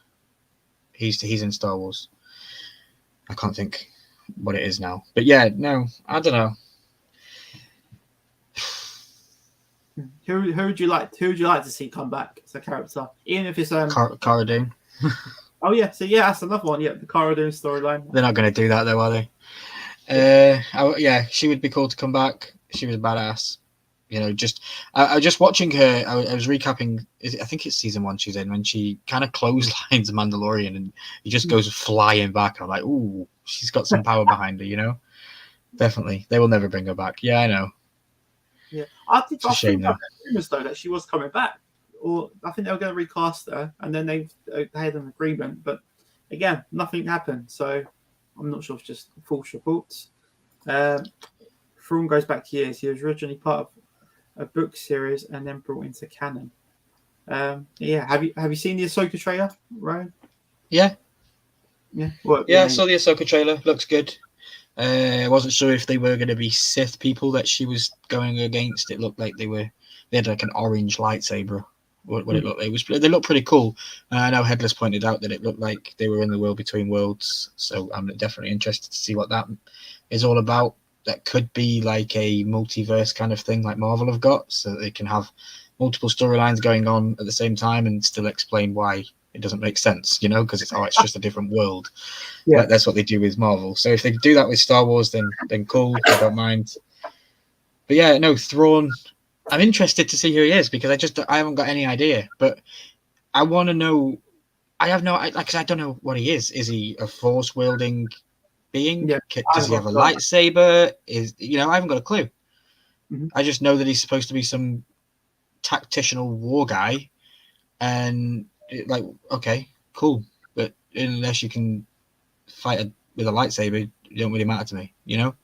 He's in Star Wars. I can't think what it is now, but yeah, no, I don't know. Who would you like to see come back as a character, even if it's Cara Dune? Oh yeah, so yeah, that's another one. Yeah, the Cara Dune storyline. They're not going to do that though, are they? Yeah, she would be cool to come back. She was a badass. You know, I was just watching her. I was recapping. I think it's season 1 she's in, when she kind of clotheslines Mandalorian and he just goes flying back. I'm like, ooh, she's got some power behind her. You know, definitely. They will never bring her back. Yeah, I know. Yeah, I think it's a shame though. Rumors though that she was coming back, or I think they were going to recast her, and then they had an agreement, but again, nothing happened. So I'm not sure if it's just false reports. Thrawn goes back years. He was originally part of a book series and then brought into canon. Yeah, have you seen the Ahsoka trailer, Ryan? Yeah. I saw the Ahsoka trailer. Looks good. I wasn't sure if they were going to be Sith people that she was going against. It looked like they had like an orange lightsaber. What it looked like. They looked pretty cool. I know Headless pointed out that it looked like they were in the world between worlds. So I'm definitely interested to see what that is all about. That could be like a multiverse kind of thing like Marvel have got, so that they can have multiple storylines going on at the same time and still explain why it doesn't make sense, you know, because it's just a different world. Yeah, like, that's what they do with Marvel. So if they do that with Star Wars, then cool. I don't mind. But yeah, no, Thrawn. I'm interested to see who he is because I haven't got any idea. But I want to know. I have no, like, I don't know what he is. Is he a force wielding being? Yeah, does he have a lightsaber? I haven't got a clue. Mm-hmm. I just know that he's supposed to be some tactical war guy, and like, okay, cool, but unless you can fight with a lightsaber, it don't really matter to me, you know.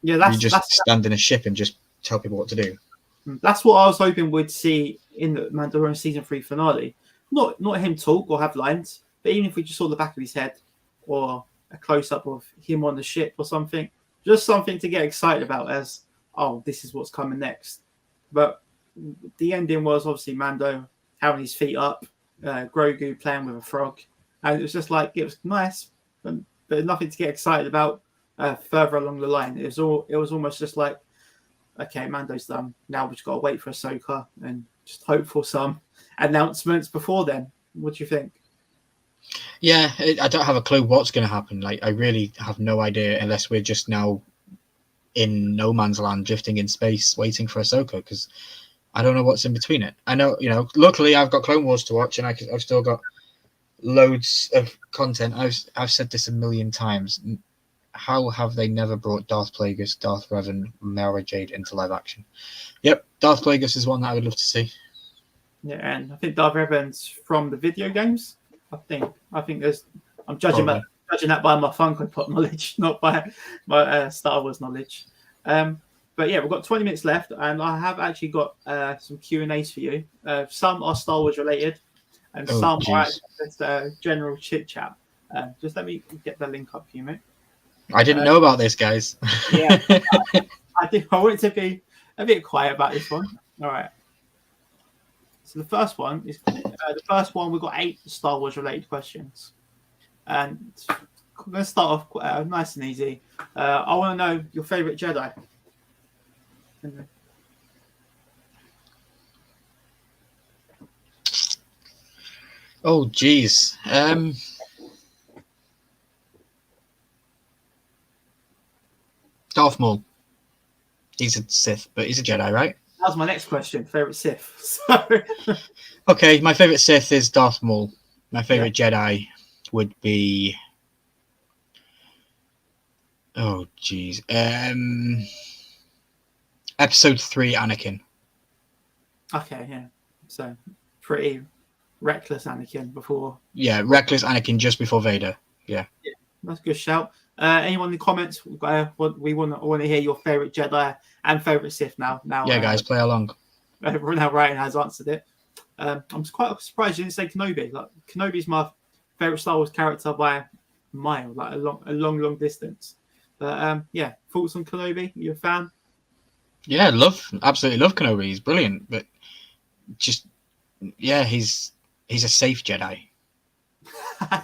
Yeah, you just stand in a ship and just tell people what to do. That's what I was hoping we'd see in the Mandalorian season 3 finale. Not him talk or have lines, but even if we just saw the back of his head or a close-up of him on the ship or something, just something to get excited about as, oh, this is what's coming next. But the ending was obviously Mando having his feet up, Grogu playing with a frog, and it was just like, it was nice, but nothing to get excited about further along the line. It was almost just like, okay, Mando's done. Now we've just got to wait for Ahsoka and just hope for some announcements before then. What do you think? Yeah, I don't have a clue what's going to happen. Like, I really have no idea unless we're just now in no man's land, drifting in space, waiting for Ahsoka, because I don't know what's in between it. I know, luckily I've got Clone Wars to watch, and I've still got loads of content. I've said this a million times. How have they never brought Darth Plagueis, Darth Revan, Mara Jade into live action? Yep, Darth Plagueis is one that I would love to see. Yeah, and I think Darth Revan's from the video games. I think there's. I'm judging that by my Funko Pop knowledge, not by my Star Wars knowledge. But yeah, we've got 20 minutes left, and I have actually got some Q&As for you. Some are Star Wars related, and some are just general chit chat. Just let me get the link up for you, mate. I didn't know about this, guys. Yeah, I wanted to be a bit quiet about this one. All right. So the first one is we've got 8 Star Wars related questions, and I'm going to start off nice and easy. I want to know your favorite Jedi. Oh, geez. Darth Maul. He's a Sith, but he's a Jedi, right? That was my next question. Favorite Sith. So... Okay, my favorite Sith is Darth Maul. My favorite Jedi would be Oh, jeez. Episode 3, Anakin. Okay, yeah. So pretty reckless Anakin before. Yeah, reckless Anakin just before Vader. Yeah. That's a good shout. Anyone in the comments? We want to hear your favorite Jedi and favorite Sith now. Yeah, guys, play along. Now Ryan has answered it. I'm quite surprised you didn't say Kenobi. Like Kenobi's my favorite Star Wars character by a mile, like a long distance. But yeah, thoughts on Kenobi? You a fan? Yeah, absolutely love Kenobi. He's brilliant, but just he's a safe Jedi.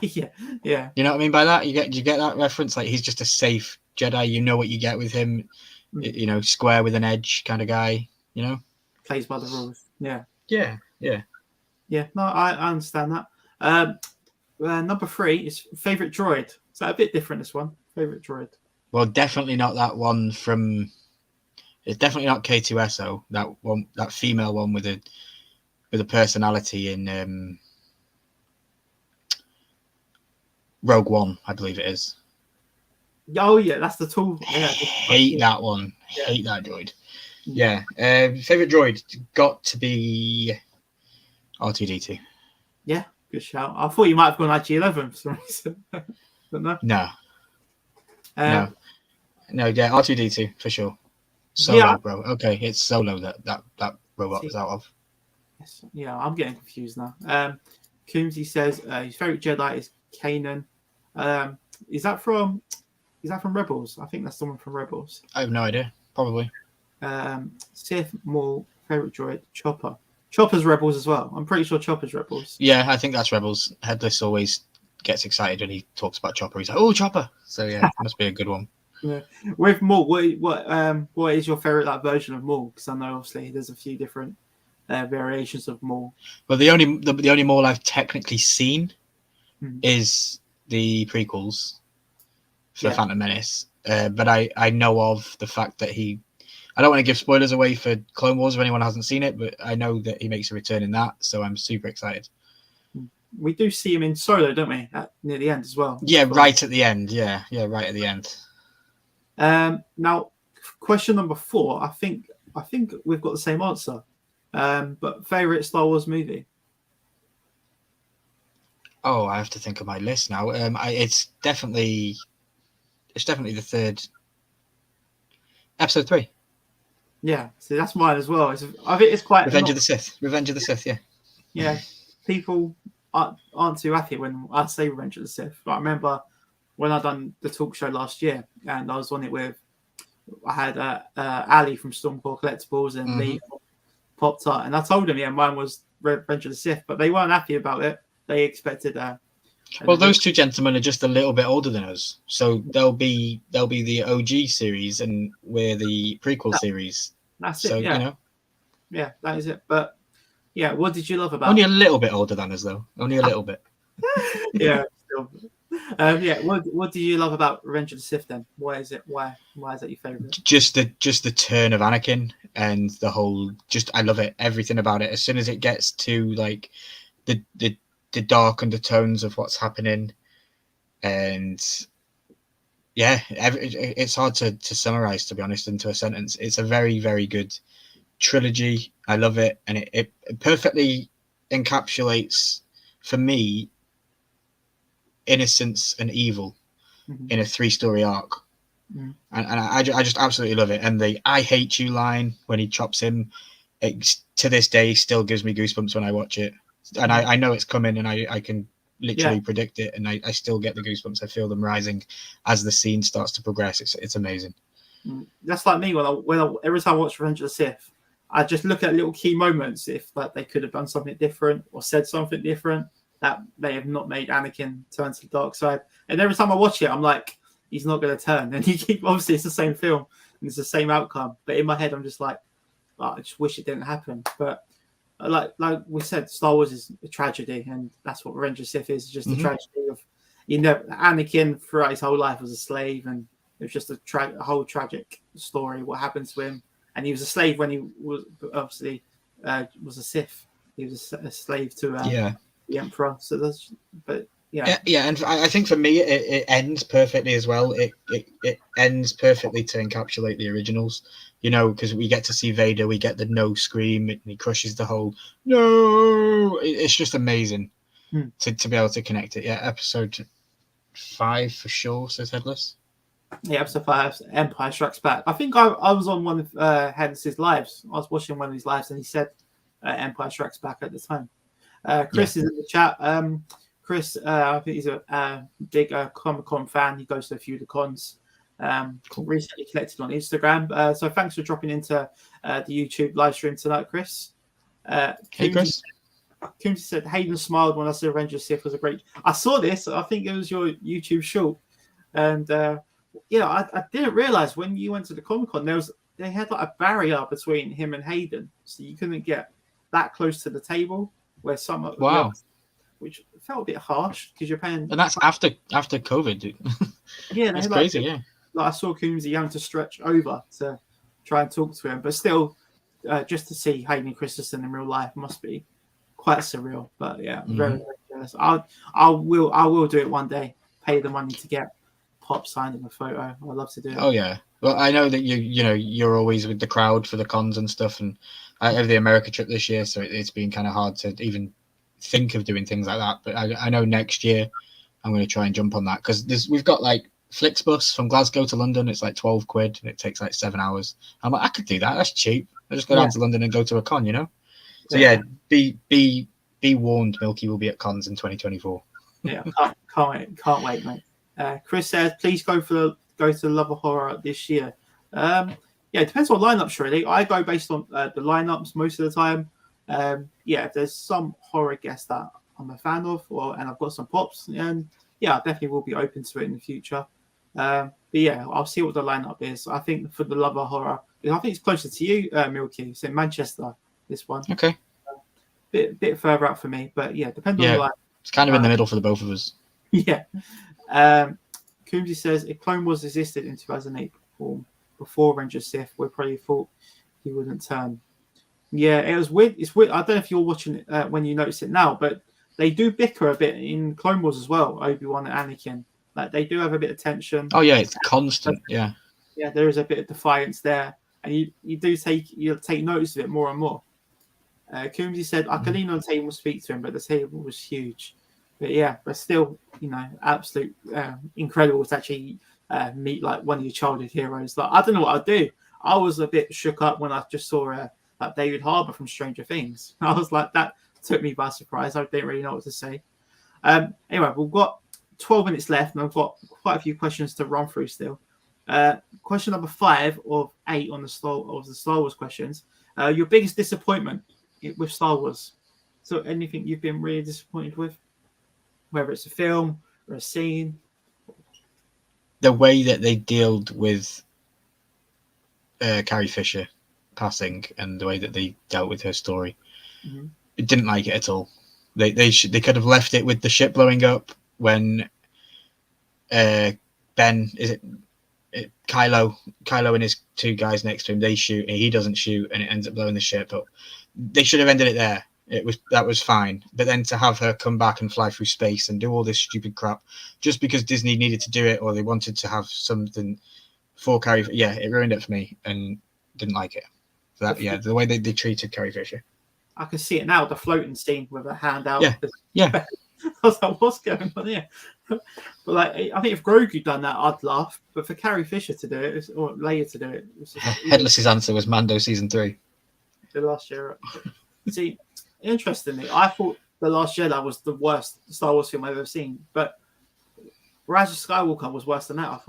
yeah. You know what I mean by that? You get that reference? Like he's just a safe Jedi. You know what you get with him. You know, square with an edge kind of guy. You know, plays by the rules. Yeah. No, I understand that. Number 3 is favorite droid. Is that a bit different? This one, favorite droid. Well, definitely not that one from. It's definitely not K2SO. That one, that female one with a personality in Rogue One, I believe it is. Oh yeah, that's the tool. Yeah, hate that one. Yeah. Hate that droid. Yeah. Favorite droid got to be R2D2. Yeah, good shout. I thought you might have gone IG-11 for some reason, but no. No. Yeah, R2D2 for sure. Solo, bro. Okay, it's Solo that robot was out of. Yes, yeah, I'm getting confused now. Coombsy says his favorite Jedi is Kanan. Is that from Rebels? I think that's someone from Rebels. I have no idea. Probably. Sith Maul, favorite droid, Chopper. Chopper's Rebels as well. I'm pretty sure Chopper's Rebels. Yeah, I think that's Rebels. Headless always gets excited when he talks about Chopper. He's like, "Oh, Chopper!" So yeah, must be a good one. Yeah. With Maul, what is your favorite version of Maul? Because I know obviously there's a few different variations of Maul. Well, the only Maul I've technically seen is the prequels for Phantom Menace. But I know of the fact that I don't want to give spoilers away for Clone Wars if anyone hasn't seen it, but I know that he makes a return in that, so I'm super excited. We do see him in Solo, don't we? Near the end as well. Yeah, right at the end. Yeah, right at the end. Now, question number 4. I think we've got the same answer. But favorite Star Wars movie? Oh, I have to think of my list now. It's definitely the third. Episode 3. Yeah, so that's mine as well. I think it's quite Revenge of the Sith. Yeah. Yeah, people aren't too happy when I say Revenge of the Sith. But I remember when I done the talk show last year, and I was on it I had Ali from Stormcore Collectibles and Lee Pop Tart, and I told them, mine was Revenge of the Sith, but they weren't happy about it. They expected. Well, those two gentlemen are just a little bit older than us, so they'll be the OG series, and we're the prequel series. That's it. Yeah. You know. Yeah, that is it. But yeah, what did you love about? Only a little bit older than us, though. Only a little bit. Yeah. Still. What do you love about Revenge of the Sith then? Why is it? Why is that your favorite? Just the turn of Anakin and the whole. I love it. Everything about it. As soon as it gets to like the dark undertones of what's happening, and it's hard to summarize, to be honest, into a sentence. It's a very, very good trilogy. I love it, and it perfectly encapsulates for me innocence and evil in a 3-story arc. And I just absolutely love it. And the "I hate you" line when he chops him, to this day still gives me goosebumps when I watch it. And I know it's coming, and I can literally predict it, and I still get the goosebumps. I feel them rising as the scene starts to progress. It's amazing. That's like me when every time I watch Revenge of the Sith, I just look at little key moments if they could have done something different or said something different that they have not made Anakin turn to the dark side. And every time I watch it, I'm like, he's not going to turn. And obviously it's the same film and it's the same outcome. But in my head, I'm just like, I just wish it didn't happen. But like we said, Star Wars is a tragedy, and that's what Revenge of the Sith is, just a tragedy of, Anakin throughout his whole life was a slave, and it was just a whole tragic story, what happened to him. And he was a slave when he was obviously was a Sith. He was a slave to the Emperor. So Yeah, and I think for me it ends perfectly as well. It ends perfectly to encapsulate the originals, because we get to see Vader, we get the no scream, and he crushes the whole no. It's just amazing to be able to connect it. Yeah, episode 5 for sure, says Headless. Yeah, episode 5, Empire Strikes Back. I think I was on one of Headless's lives. I was watching one of his lives, and he said Empire Strikes Back at the time. Chris is in the chat. Chris, I think he's a big Comic-Con fan. He goes to a few of the cons. Cool. Recently connected on Instagram. So thanks for dropping into the YouTube live stream tonight, Chris. Hey, Chris. Coomsey said, Hayden smiled when I said Avengers Sith was a great... I saw this. I think it was your YouTube short. And, I didn't realize when you went to the Comic-Con, they had like a barrier between him and Hayden. So you couldn't get that close to the table where some of which felt a bit harsh because you're paying... And that's after COVID, dude. Yeah, that's crazy, yeah. Like I saw Coomsey having to stretch over to try and talk to him, but still, just to see Hayden Christensen in real life must be quite surreal. But yeah, very, very jealous. I will do it one day. Pay the money to get Pop signed in a photo. I'd love to do it. Oh yeah. Well, I know that you're always with the crowd for the cons and stuff, and I have the America trip this year, so it's been kind of hard to even think of doing things like that. But I know next year I'm going to try and jump on that because we've got like Flixbus from Glasgow to London. It's like 12 quid and it takes like 7 hours. I'm like, I could do that. That's cheap. I just go down to London and go to a con, So be warned, Milky will be at cons in 2024. Yeah, can't wait, mate. Chris says, please go to Love of Horror this year. It depends on lineups really. I go based on the lineups most of the time. If there's some horror guests that I'm a fan of, and I've got some pops, and I definitely will be open to it in the future. I'll see what the lineup is. I think for the Love of Horror, I think it's closer to you, Milky. It's in Manchester, this one. Okay. Bit further out for me, but depends on the lineup. It's kind of in the middle for the both of us. Yeah. Coomsey says, if Clone Wars existed in 2008 before Rangers Sith, we probably thought he wouldn't turn. Yeah, it was weird. It's weird. I don't know if you're watching it when you notice it now, but they do bicker a bit in Clone Wars as well, Obi-Wan and Anakin. Like, they do have a bit of tension. Oh, yeah, it's constant, yeah. Yeah, there is a bit of defiance there. And you take notice of it more and more. Coomsey said, I could lean on the table and speak to him, but the table was huge. But still, absolute incredible to actually meet like one of your childhood heroes. Like, I don't know what I'd do. I was a bit shook up when I just saw like David Harbour from Stranger Things. I was like, that took me by surprise. I didn't really know what to say. Anyway, we've got 12 minutes left, and I've got quite a few questions to run through still. Question number 5 of 8 on the Star Wars questions. Your biggest disappointment with Star Wars? So anything you've been really disappointed with? Whether it's a film or a scene? The way that they dealt with Carrie Fisher passing and the way that they dealt with her story. Mm-hmm. I didn't like it at all. They could have left it with the ship blowing up when Kylo and his 2 guys next to him, they shoot and he doesn't shoot and it ends up blowing the ship up. They should have ended it there. That was fine. But then to have her come back and fly through space and do all this stupid crap just because Disney needed to do it or they wanted to have something for Carrie, it ruined it for me and didn't like it. The way they treated Carrie Fisher. I can see it now, the floating scene with her hand out. Yeah. I was like, what's going on here? But like, I think if Grogu done that, I'd laugh. But for Carrie Fisher to do it, or Leia to do it, was just, Headless's answer was Mando season 3. The Last Jedi. See, interestingly, I thought The Last Jedi was the worst Star Wars film I've ever seen, but Rise of Skywalker was worse than that.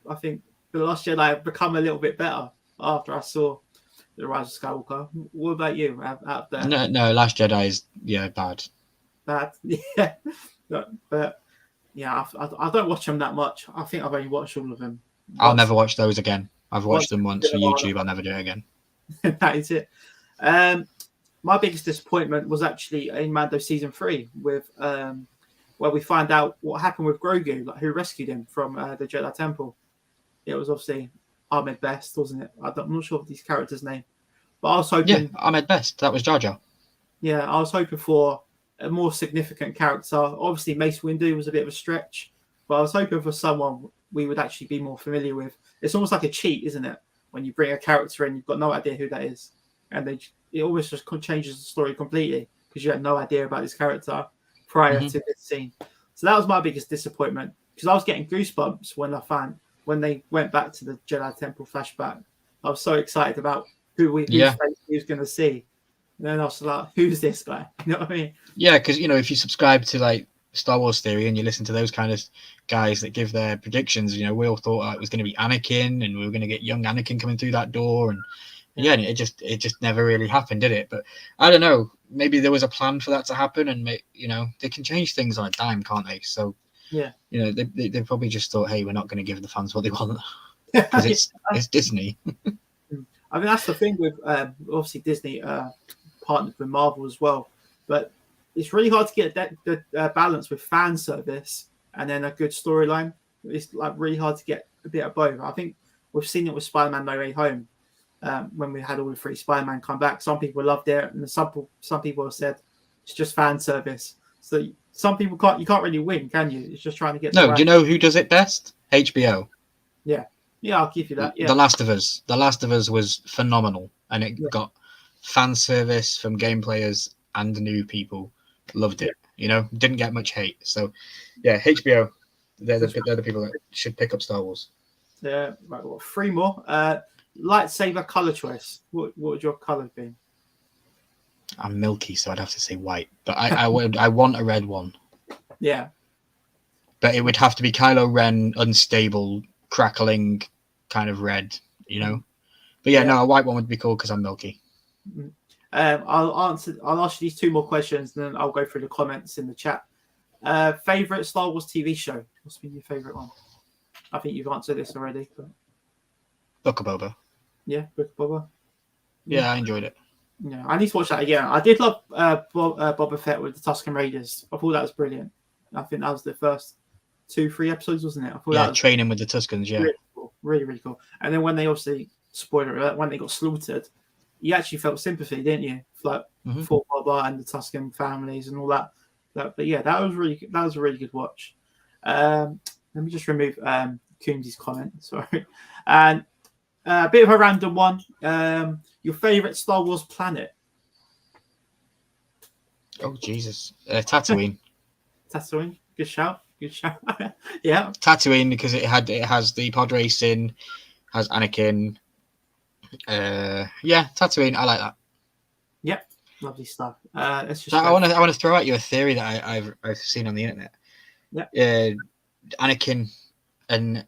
I think The Last Jedi have become a little bit better after I saw The Rise of Skywalker. What about you? Out there? No, Last Jedi is bad. Bad, yeah. But yeah, I don't watch them that much. I think I've only watched all of them. I'll never watch those again. I've watched them once for YouTube. I'll never do it again. That is it. My biggest disappointment was actually in Mando season 3 with where we find out what happened with Grogu, like who rescued him from the Jedi Temple. It was obviously Ahmed Best, wasn't it? I'm not sure of these characters' name, but I was hoping. Yeah, Ahmed Best. That was Jar Jar. Yeah, I was hoping for a more significant character. Obviously, Mace Windu was a bit of a stretch, but I was hoping for someone we would actually be more familiar with. It's almost like a cheat, isn't it? When you bring a character in, you've got no idea who that is, and it almost just changes the story completely because you had no idea about this character prior to this scene. So that was my biggest disappointment, because I was getting goosebumps when they went back to the Jedi Temple flashback. I was so excited about whose face he was going to see. And then I was like, who's this guy? You know what I mean? Yeah, because, if you subscribe to like Star Wars theory and you listen to those kind of guys that give their predictions, we all thought it was going to be Anakin, and we were going to get young Anakin coming through that door. And it just never really happened, did it? But I don't know. Maybe there was a plan for that to happen, and they can change things on a dime, can't they? So they probably just thought, hey, we're not going to give the fans what they want because it's Disney. I mean, that's the thing with obviously Disney partnered with Marvel as well, but it's really hard to get the balance with fan service and then a good storyline. It's like really hard to get a bit of both. I think we've seen it with Spider-Man: No Way Home. When we had all the 3 Spider-Man come back, some people loved it, and some people have said it's just fan service. So some people you can't really win, can you? It's just trying to get. No, do you know who does it best? HBO. Yeah, I'll give you that. Yeah. The Last of Us was phenomenal, and it got fan service from game players and new people. Loved it. Didn't get much hate. So, yeah, HBO. They're the people that should pick up Star Wars. Yeah, right. Well, 3 more. Lightsaber color choice. What would your color be? I'm milky, so I'd have to say white. But I want a red one. Yeah. But it would have to be Kylo Ren, unstable, crackling kind of red, But no, a white one would be cool because I'm milky. I'll ask you these 2 more questions, and then I'll go through the comments in the chat. Favorite Star Wars TV show? What's been your favorite one? I think you've answered this already. But... Book of Boba. Yeah, Book of Boba. Yeah, I enjoyed it. Yeah, I need to watch that again. I did love Boba Fett with the Tusken Raiders. I thought that was brilliant. I think that was the first 2-3 episodes, wasn't it? I thought that was training with the Tuskens, really cool. Really, really cool. And then when they obviously, spoiler alert, when they got slaughtered, you actually felt sympathy, didn't you? For Boba and the Tusken families and all that. But yeah, that was a really good watch. Let me just remove Coomsy's comment. Sorry. And a bit of a random one. Your favorite Star Wars planet? Oh Jesus, Tatooine. Tatooine. Good shout. Yeah. Tatooine, because it has the pod racing, has Anakin. Tatooine. I like that. Yep. Lovely stuff. I want to throw at you a theory that I've seen on the internet. Yeah. Anakin and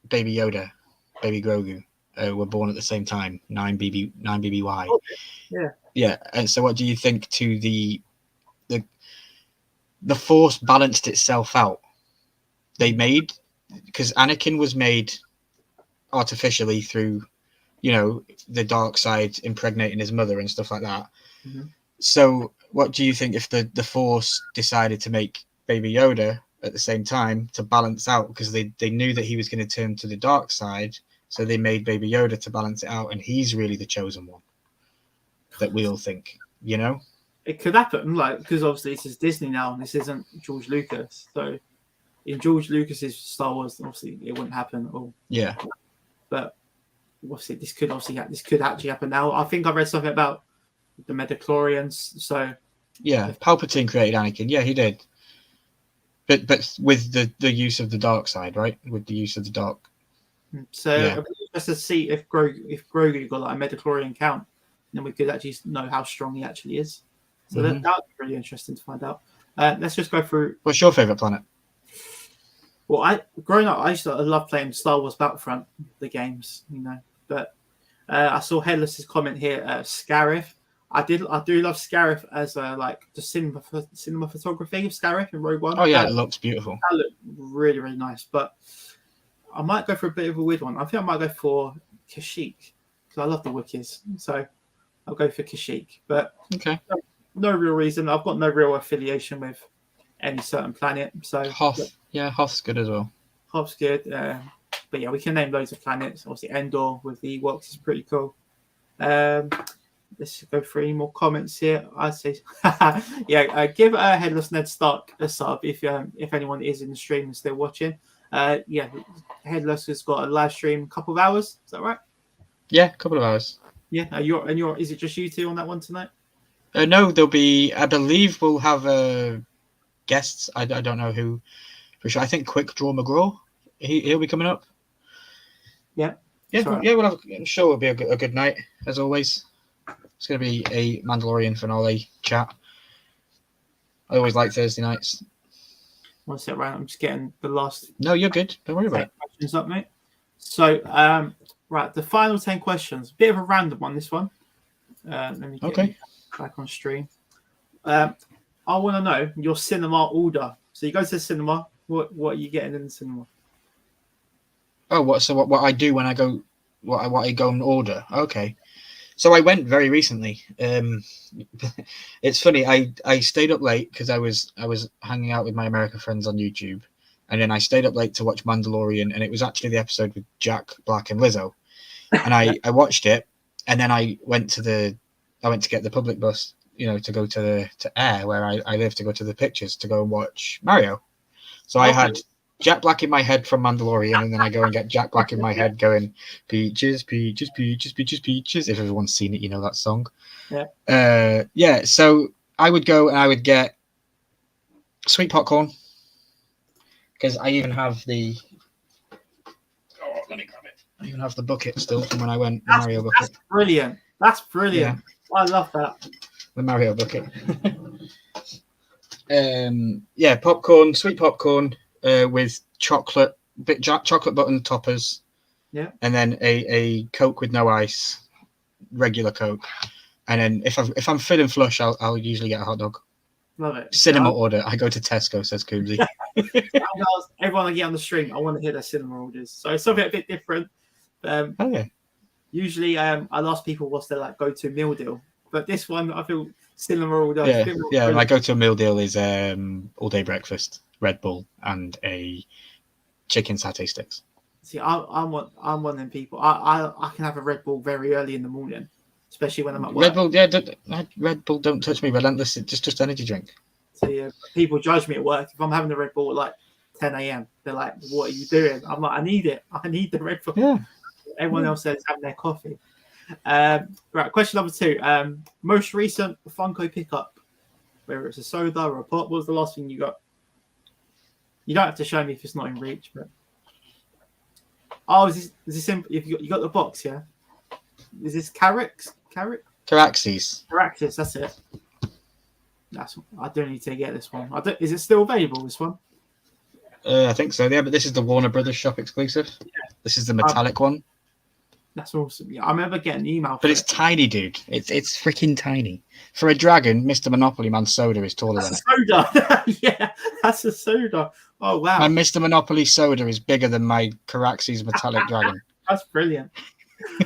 Baby Yoda, Baby Grogu, were born at the same time. 9 BBY. Okay. Yeah. Yeah. And so, what do you think to the Force balanced itself out? Because Anakin was made artificially through, the dark side impregnating his mother and stuff like that. Mm-hmm. So what do you think if the Force decided to make Baby Yoda at the same time to balance out, because they knew that he was going to turn to the dark side, so they made Baby Yoda to balance it out, and he's really the chosen one that we all think, It could happen, because obviously this is Disney now, and this isn't George Lucas. So in George Lucas's Star Wars, obviously it wouldn't happen at all. Yeah. But obviously this could actually happen now. I think I read something about the Midichlorians. So yeah, Palpatine created Anakin. Yeah, he did. But with the use of the dark side, right? With the use of the dark. So just to see if Grogu got like a Midichlorian count, then we could actually know how strong he actually is. So that would be really interesting to find out. Let's just go through. What's your favorite planet? Well, growing up, I used to love playing Star Wars Battlefront, the games, But I saw Headless's comment here, Scarif. I do love Scarif as the cinema photography of Scarif in Rogue One. Oh yeah, it looks beautiful. That looked really, really nice. But I might go for a bit of a weird one. I think I might go for Kashyyyk, because I love the Wookiees. So I'll go for Kashyyyk. But okay, no real reason. I've got no real affiliation with any certain planet. So Hoth, Hoth's good as well. Hoth's good. But yeah, we can name loads of planets. Obviously, Endor with the Ewoks is pretty cool. let's go through any more comments here. I say, yeah, give Headless Ned Stark a sub if anyone is in the stream and still watching. Yeah, Headless has got a live stream, a couple of hours. Is that right? Yeah, a couple of hours. Yeah, you're. Is it just you two on that one tonight? No, there'll be. I believe we'll have guests. I don't know who for sure. I think Quick Draw McGraw. He'll be coming up. Yeah. Yeah, Sorry. yeah. I'm sure it'll be a good night as always. It's going to be a Mandalorian finale chat. I always like Thursday nights. One sec, right? I'm just getting the last. No, you're good. Don't worry about it. Questions up, mate. So, right, the final 10 questions. Bit of a random one. This one. Let me get back on stream. I want to know your cinema order. So you go to the cinema. What are you getting in the cinema? Oh, what I do when I go, what I go and order. Okay, so I went very recently. It's funny. I stayed up late because I was hanging out with my American friends on YouTube, and then I stayed up late to watch Mandalorian, and it was actually the episode with Jack Black and Lizzo, and I watched it, and then I went to get the public bus, to go to Air where I live, to go to the pictures to go and watch Mario. So I had Jack Black in my head from Mandalorian, and then I go and get Jack Black in my head going, peaches, peaches, peaches, peaches, peaches. If everyone's seen it, you know that song. Yeah. Yeah. So I would go and I would get sweet popcorn, because I even have the. Oh, let me grab it. I even have the bucket still from when I went. The Mario bucket. That's brilliant. That's brilliant. Yeah. I love that. The Mario bucket. Yeah, popcorn, sweet popcorn. With chocolate button toppers, yeah, and then a Coke with no ice, regular Coke, and then if I'm feeling flush, I'll usually get a hot dog. Love it. Cinema order. I go to Tesco, says Coombsy. Everyone I get on the stream, I want to hear their cinema orders. So it's something a bit different. Oh yeah. Usually, I'll ask people what's their go-to meal deal, but this one I feel cinema order. Yeah. My go-to meal deal is all-day breakfast, Red Bull, and a chicken satay sticks. See, I'm one of them people. I can have a Red Bull very early in the morning, especially when I'm at work. Red Bull, yeah, Red Bull, don't touch me, relentless. It's just energy drink. So yeah, people judge me at work if I'm having the Red Bull at like 10 a.m. They're like, "What are you doing?" I'm like, "I need it. I need the Red Bull." Yeah. Everyone else says having their coffee. Right, question number 2. Most recent Funko pickup, whether it's a soda or a pop. What was the last thing you got? You don't have to show me if it's not in reach, but is this in? If you got the box, yeah. Is this Caraxes? Caraxes, that's it. I don't need to get this one. Is it still available? This one? I think so. Yeah, but this is the Warner Brothers shop exclusive. Yeah. This is the metallic one. That's awesome. Yeah, I remember getting an email. But it's tiny, dude. It's freaking tiny. For a dragon, Mr. Monopoly Man's soda is taller than it. Soda. Yeah, that's a soda. Oh wow. My Mr. Monopoly soda is bigger than my Caraxes metallic dragon. That's brilliant.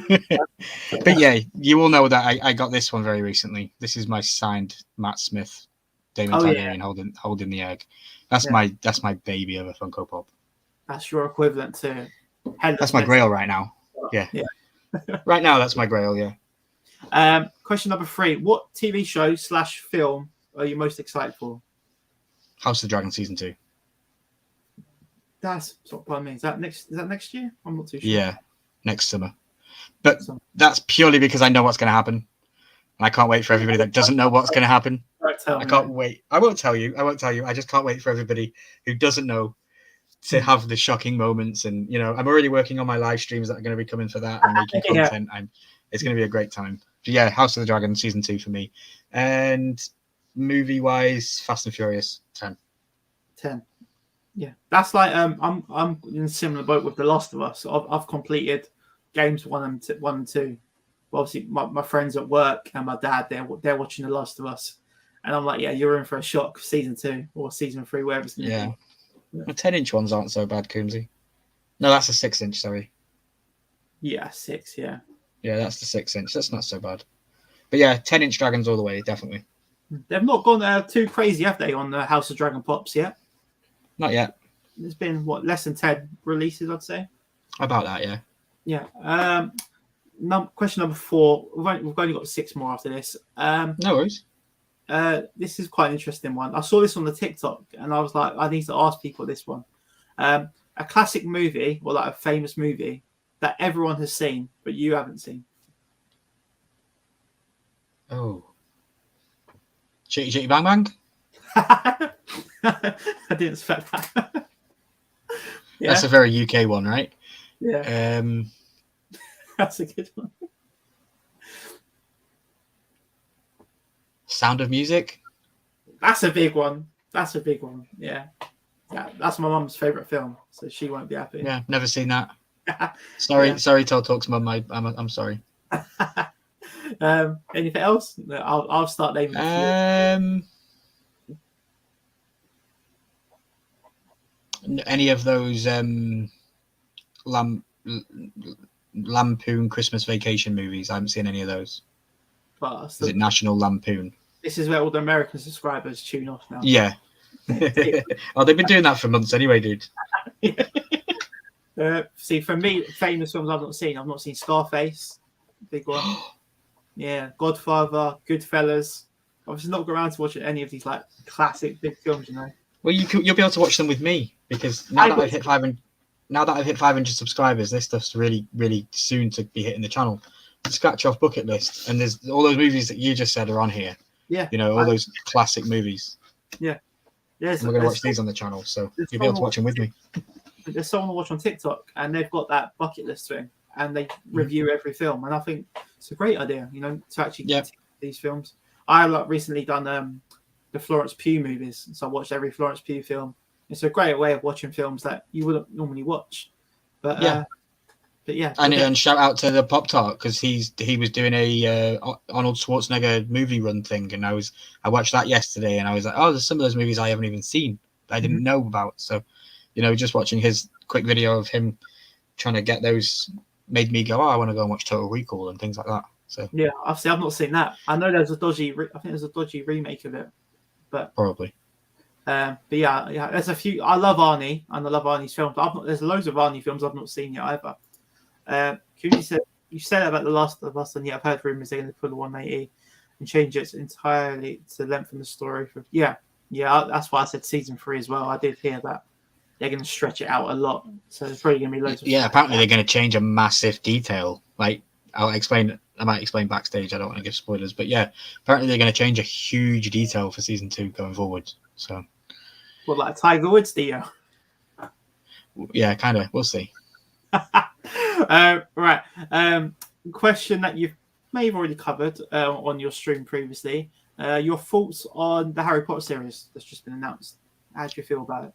But yeah, you all know that I got this one very recently. This is my signed Matt Smith, Damon Targaryen holding the egg. That's my baby of a Funko Pop. That's your equivalent to. That's my grail right now. Yeah. Right now, that's my grail. Yeah. Question number 3: what TV show / film are you most excited for? House of the Dragon season 2. That's what I mean. Is that next year? I'm not too sure. Yeah, next summer. But that's purely because I know what's going to happen, and I can't wait for everybody that doesn't know what's going to happen. I can't wait. I won't tell you. I just can't wait for everybody who doesn't know to have the shocking moments. And I'm already working on my live streams that are going to be coming for that and making content. It's going to be a great time. But yeah, House of the Dragon season 2 for me. And movie wise, Fast and Furious 10. Yeah, that's like I'm in a similar boat with The Last of Us. I've completed games 1 and 2. But obviously, my friends at work and my dad, they're watching The Last of Us, and I'm like, yeah, you're in for a shock. Season 2 or season 3, whatever. Yeah. The 10-inch ones aren't so bad, Coombsy. No, that's a 6-inch. Sorry. Yeah, 6. Yeah. Yeah, that's the 6-inch. That's not so bad. But yeah, 10-inch dragons all the way, definitely. They've not gone too crazy, have they, on the House of Dragon Pops yet? Not yet. There's been less than 10 releases, I'd say. About that, yeah. Yeah. Question number 4. We've only got 6 more after this. No worries. This is quite an interesting one. I saw this on the TikTok, and I was like, I need to ask people this one. A classic movie, or like a famous movie that everyone has seen, but you haven't seen. Oh. Chitty Chitty Bang Bang? I didn't expect that. Yeah. That's a very UK one, right? Yeah. That's a good one. Sound of Music? That's a big one. Yeah. That's my mum's favourite film, so she won't be happy. Yeah, never seen that. Sorry, Tel Talks mum. I'm sorry. Anything else? I'll start naming a few. Any of those Lampoon Christmas Vacation movies? I haven't seen any of those. Is it National Lampoon? This is where all the American subscribers tune off now. Yeah. Oh, they've been doing that for months anyway, dude. See, for me, famous films I've not seen. I've not seen Scarface, big one. Yeah, Godfather, Goodfellas. Obviously, not go around to watching any of these like classic big films, you know. Well, you'll be able to watch them with me because now that I've hit 500 subscribers, this stuff's really, really soon to be hitting the channel. Scratch off bucket list, and there's all those movies that you just said are on here. Yeah, you know, all those classic movies. Yeah, and we're gonna watch these on the channel, so you'll be able to watch them with me. There's someone I watch on TikTok, and they've got that bucket list thing, and they review every film, and I think it's a great idea, you know, to actually get these films. I recently done the Florence Pugh movies, so I watched every Florence Pugh film. It's a great way of watching films that you wouldn't normally watch. But yeah. And shout out to the Pop Tart because he was doing a Arnold Schwarzenegger movie run thing, and I watched that yesterday, and I was like, oh, there's some of those movies I haven't even seen, that I didn't know about. So, you know, just watching his quick video of him trying to get those made me go, oh, I want to go and watch Total Recall and things like that. So yeah, obviously I've not seen that. I know there's a dodgy. I think there's a dodgy remake of it, but probably. But yeah, there's a few. I love Arnie, and I love Arnie's films. But there's loads of Arnie films I've not seen yet either. You said about The Last of Us, and I've heard rumors they're going to pull the 180 and change it entirely to lengthen the story. That's why I said season 3 as well. I did hear that they're going to stretch it out a lot, so there's probably going to be loads of. Yeah, apparently they're going to change a massive detail. Like I might explain backstage. I don't want to give spoilers, but yeah, apparently they're going to change a huge detail for season 2 going forward. So, what, like Tiger Woods deal? Yeah, kind of. We'll see. Right. Question that you may have already covered on your stream previously. Your thoughts on the Harry Potter series that's just been announced. How do you feel about it?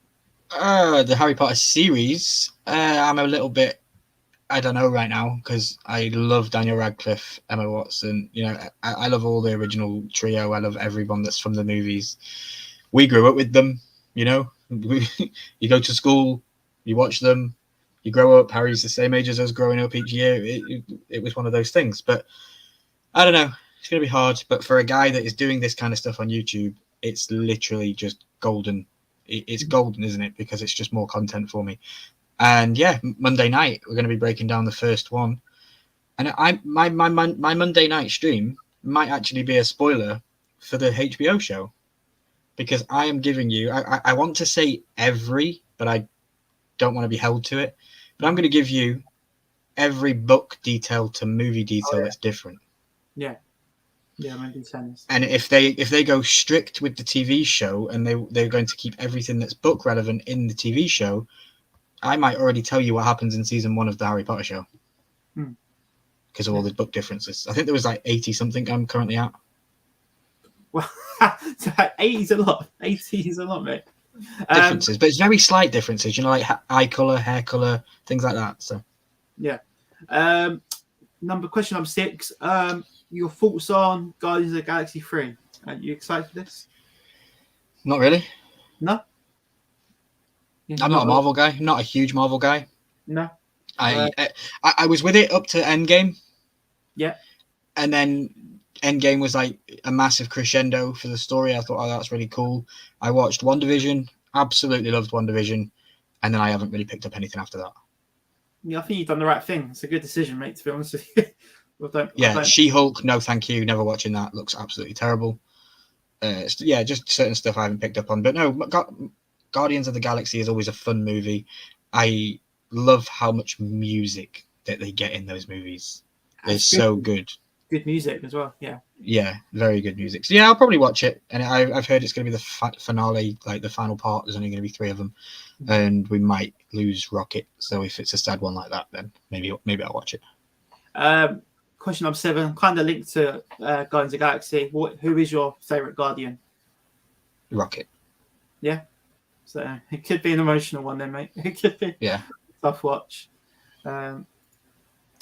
The Harry Potter series. I'm a little bit, I don't know right now because I love Daniel Radcliffe, Emma Watson. You know, I love all the original trio. I love everyone that's from the movies. We grew up with them. You know, you go to school, you watch them. You grow up. Harry's the same age as us growing up each year. It was one of those things. But I don't know. It's going to be hard. But for a guy that is doing this kind of stuff on YouTube, it's literally just golden. It's golden, isn't it? Because it's just more content for me. And yeah, Monday night, we're going to be breaking down the first one. And my Monday night stream might actually be a spoiler for the HBO show. Because I am giving you, I want to say but I don't want to be held to it. But I'm going to give you every book detail to movie detail that's different. Yeah, maybe tennis. And if they go strict with the TV show and they're going to keep everything that's book relevant in the TV show, I might already tell you what happens in season 1 of the Harry Potter show because of all the book differences. I think there was like 80 something I'm currently at. Well, 80 is a lot. 80 is a lot, mate. Differences, but it's very slight differences, you know, like eye color, hair color, things like that. So yeah. Question number 6. Your thoughts on Guardians of the Galaxy 3? Are you excited for this? Not really. No. I'm not a Marvel guy. I'm not a huge Marvel guy. No. I was with it up to Endgame. Yeah. And then Endgame was like a massive crescendo for the story. I thought, oh, that's really cool. I watched WandaVision, absolutely loved WandaVision, and then I haven't really picked up anything after that. Yeah, I think you've done the right thing. It's a good decision, mate, to be honest with you. She-Hulk. No, thank you. Never watching that. Looks absolutely terrible. Just certain stuff I haven't picked up on. But no, Guardians of the Galaxy is always a fun movie. I love how much music that they get in those movies. It's so good. Good music as well. Yeah. Yeah, very good music. So yeah, I'll probably watch it. And I've heard it's going to be the finale, like the final part. There's only going to be 3 of them, and we might lose Rocket. So if it's a sad one like that, then maybe I'll watch it. Question number 7, kind of linked to Guardians of the Galaxy. Who is your favorite Guardian? Rocket. Yeah. So it could be an emotional one then, mate. It could be a tough watch. I'm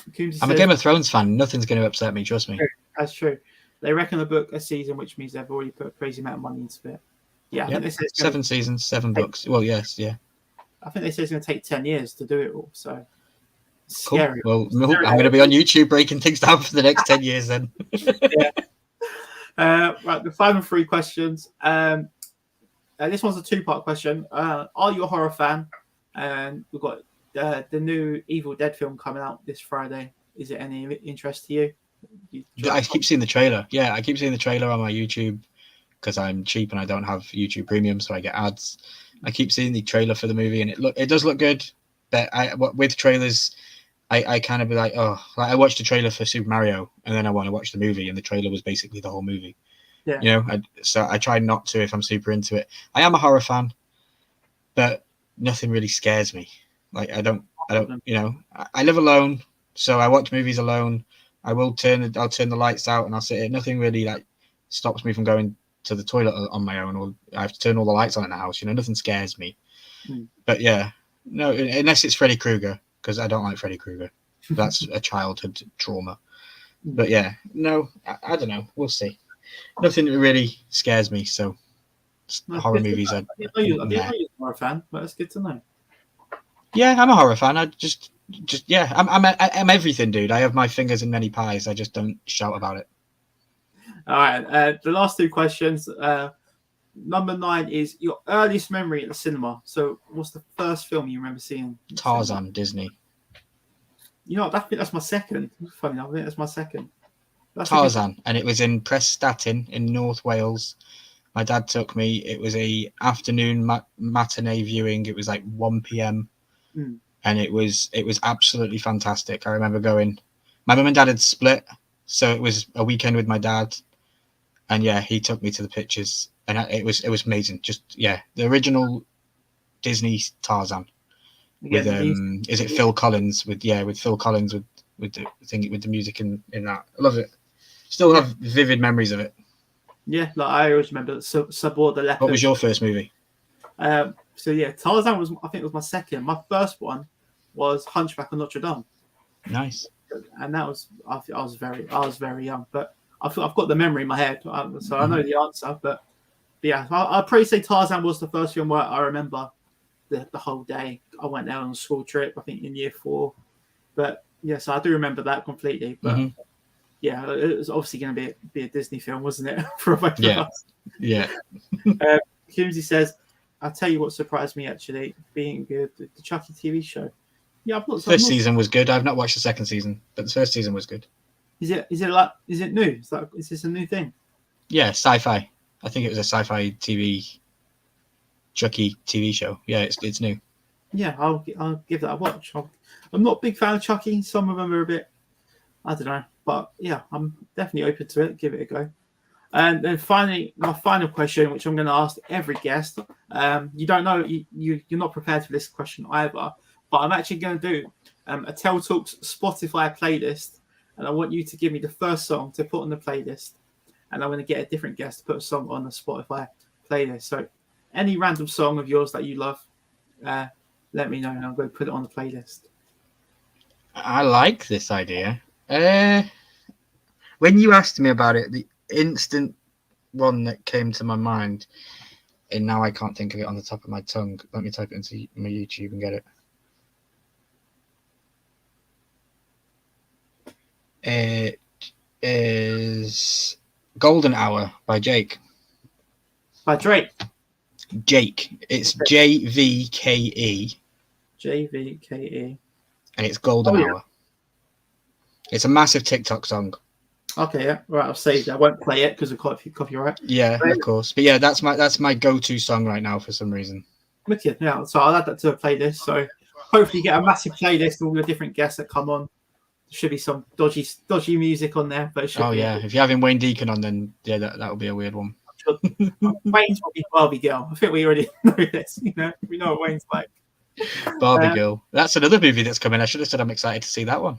a Game of Thrones fan. Nothing's going to upset me. Trust me. That's true. They reckon the book a season, which means they've already put a crazy amount of money into it. Yeah, I think they say 7 seasons, 7 books. Well, yes, yeah. I think they say it's going to take 10 years to do it all. So cool. Scary. Well, I'm going to be on YouTube breaking things down for the next 10 years then. Right, the final 3 questions. This one's a 2-part question. Are you a horror fan? And we've got the new Evil Dead film coming out this Friday. Is it any interest to you? I keep seeing the trailer. Yeah, I keep seeing the trailer on my YouTube because I'm cheap and I don't have YouTube Premium, so I get ads. I keep seeing the trailer for the movie, and it does look good. But with trailers, I kind of be like, oh, like I watched the trailer for Super Mario, and then I want to watch the movie, and the trailer was basically the whole movie. Yeah. You know, so I try not to if I'm super into it. I am a horror fan, but nothing really scares me. Like I don't. You know, I live alone, so I watch movies alone. I'll turn the lights out and I'll sit here. Nothing really like stops me from going to the toilet on my own, or I have to turn all the lights on in the house. You know, nothing scares me. But yeah, no, unless it's Freddy Krueger, because I don't like Freddy Krueger. That's a childhood trauma. But yeah, no, I don't know. We'll see. Nothing really scares me. So horror movies. I didn't know you're a horror fan, but it's good to know. Yeah, I'm a horror fan. I'm everything, dude. I have my fingers in many pies. I just don't shout about it. All right. The last 2 questions. Number 9 is your earliest memory at the cinema. So, what's the first film you remember seeing? Tarzan, Disney. You know, I think that's my second. Funny enough, I think that's my second. Tarzan, and it was in Prestatyn in North Wales. My dad took me. It was a afternoon matinee viewing. It was like 1 p.m. And it was absolutely fantastic. I remember going. My mum and dad had split, so it was a weekend with my dad, and yeah, he took me to the pictures, and it was amazing. Just the original Disney Tarzan with is it Phil Collins with Phil Collins with the music in that. I love it. Still have vivid memories of it. Yeah, like I always remember Sabor the Leopard. What was your first movie? Tarzan I think was my second. My first one was Hunchback of Notre Dame. Nice. And that was I was very young, but I've got the memory in my head, so I know the answer. But yeah, I'd probably say Tarzan was the first film where I remember the whole day. I went there on a school trip, I think in year 4. But yeah, so I do remember that completely. But yeah, it was obviously going to be a Disney film, wasn't it? For both of us. Yeah. Kimsey says, I'll tell you what surprised me actually, being good, the Chucky TV show. Yeah, first season was good. I've not watched the second season, but the first season was good. Is it new? Is this a new thing? Yeah, sci-fi. I think it was a sci-fi Chucky TV show. Yeah, it's new. Yeah, I'll give that a watch. I'm not a big fan of Chucky. Some of them are a bit, I don't know, but yeah, I'm definitely open to it. Give it a go. And then finally, my final question, which I'm going to ask every guest. You don't know, you're not prepared for this question either, but I'm actually going to do a Tel Talks Spotify playlist, and I want you to give me the first song to put on the playlist, and I'm going to get a different guest to put a song on the Spotify playlist. So any random song of yours that you love, let me know, and I'm going to put it on the playlist. I like this idea. When you asked me about it, the instant one that came to my mind, and now I can't think of it on the top of my tongue. Let me type it into my YouTube and get it. It is Golden Hour by Jake. By Drake? Jake. It's JVKE. JVKE. And it's Golden Hour. It's a massive TikTok song. Okay, yeah, right. I'll save that. I won't play it because of copyright. Yeah, of course. But yeah, that's my go-to song right now for some reason. Wicked, yeah. So I'll add that to a playlist. So hopefully, you get a massive playlist of all the different guests that come on. There should be some dodgy music on there, but it should be. If you're having Wayne Deacon on, then yeah, that'll be a weird one. Wayne's will be Barbie Girl. I think we already know this. You know, we know what Wayne's like. Barbie Girl. That's another movie that's coming. I should have said I'm excited to see that one.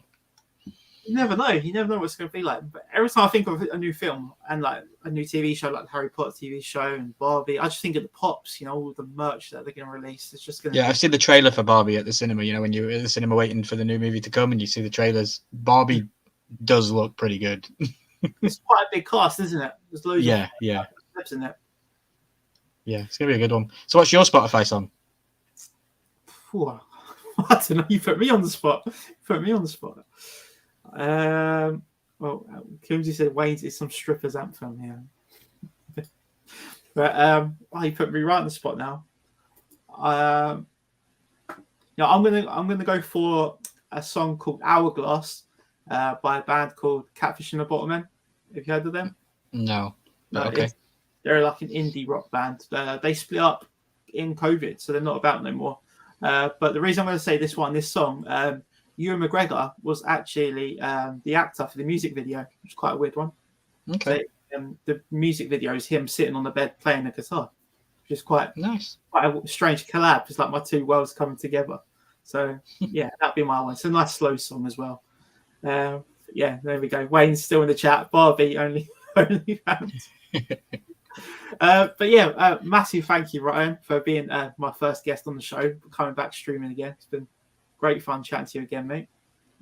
You never know. You never know what it's going to be like. But every time I think of a new film and like a new TV show, like the Harry Potter TV show and Barbie, I just think of the pops. You know, all the merch that they're going to release. It's just going to. Yeah, I've seen the trailer for Barbie at the cinema. You know, when you're at the cinema waiting for the new movie to come, and you see the trailers, Barbie does look pretty good. It's quite a big cast, isn't it? There's loads. Yeah. Clips in it. Yeah, it's gonna be a good one. So, what's your Spotify song? Whew. I don't know. You put me on the spot. Well, Coomsey said Wayne's is some stripper's anthem. Yeah. But you put me right on the spot now. I'm gonna go for a song called Hourglass by a band called Catfish and the Bottlemen. Have you heard of them? No. No, Okay. They're like an indie rock band. They split up in COVID, so they're not about no more. But the reason I'm going to say this song, Ewan McGregor was actually the actor for the music video, which is quite a weird one. Okay. So, the music video is him sitting on the bed playing the guitar, which is quite Nice. Quite a strange collab. It's like my two worlds coming together. So yeah, that'd be my one. It's a nice slow song as well. Yeah, there we go. Wayne's still in the chat. Barbie only fans. But yeah, massive thank you, Ryan, for being my first guest on the show, coming back streaming again. It's been great fun chatting to you again, mate.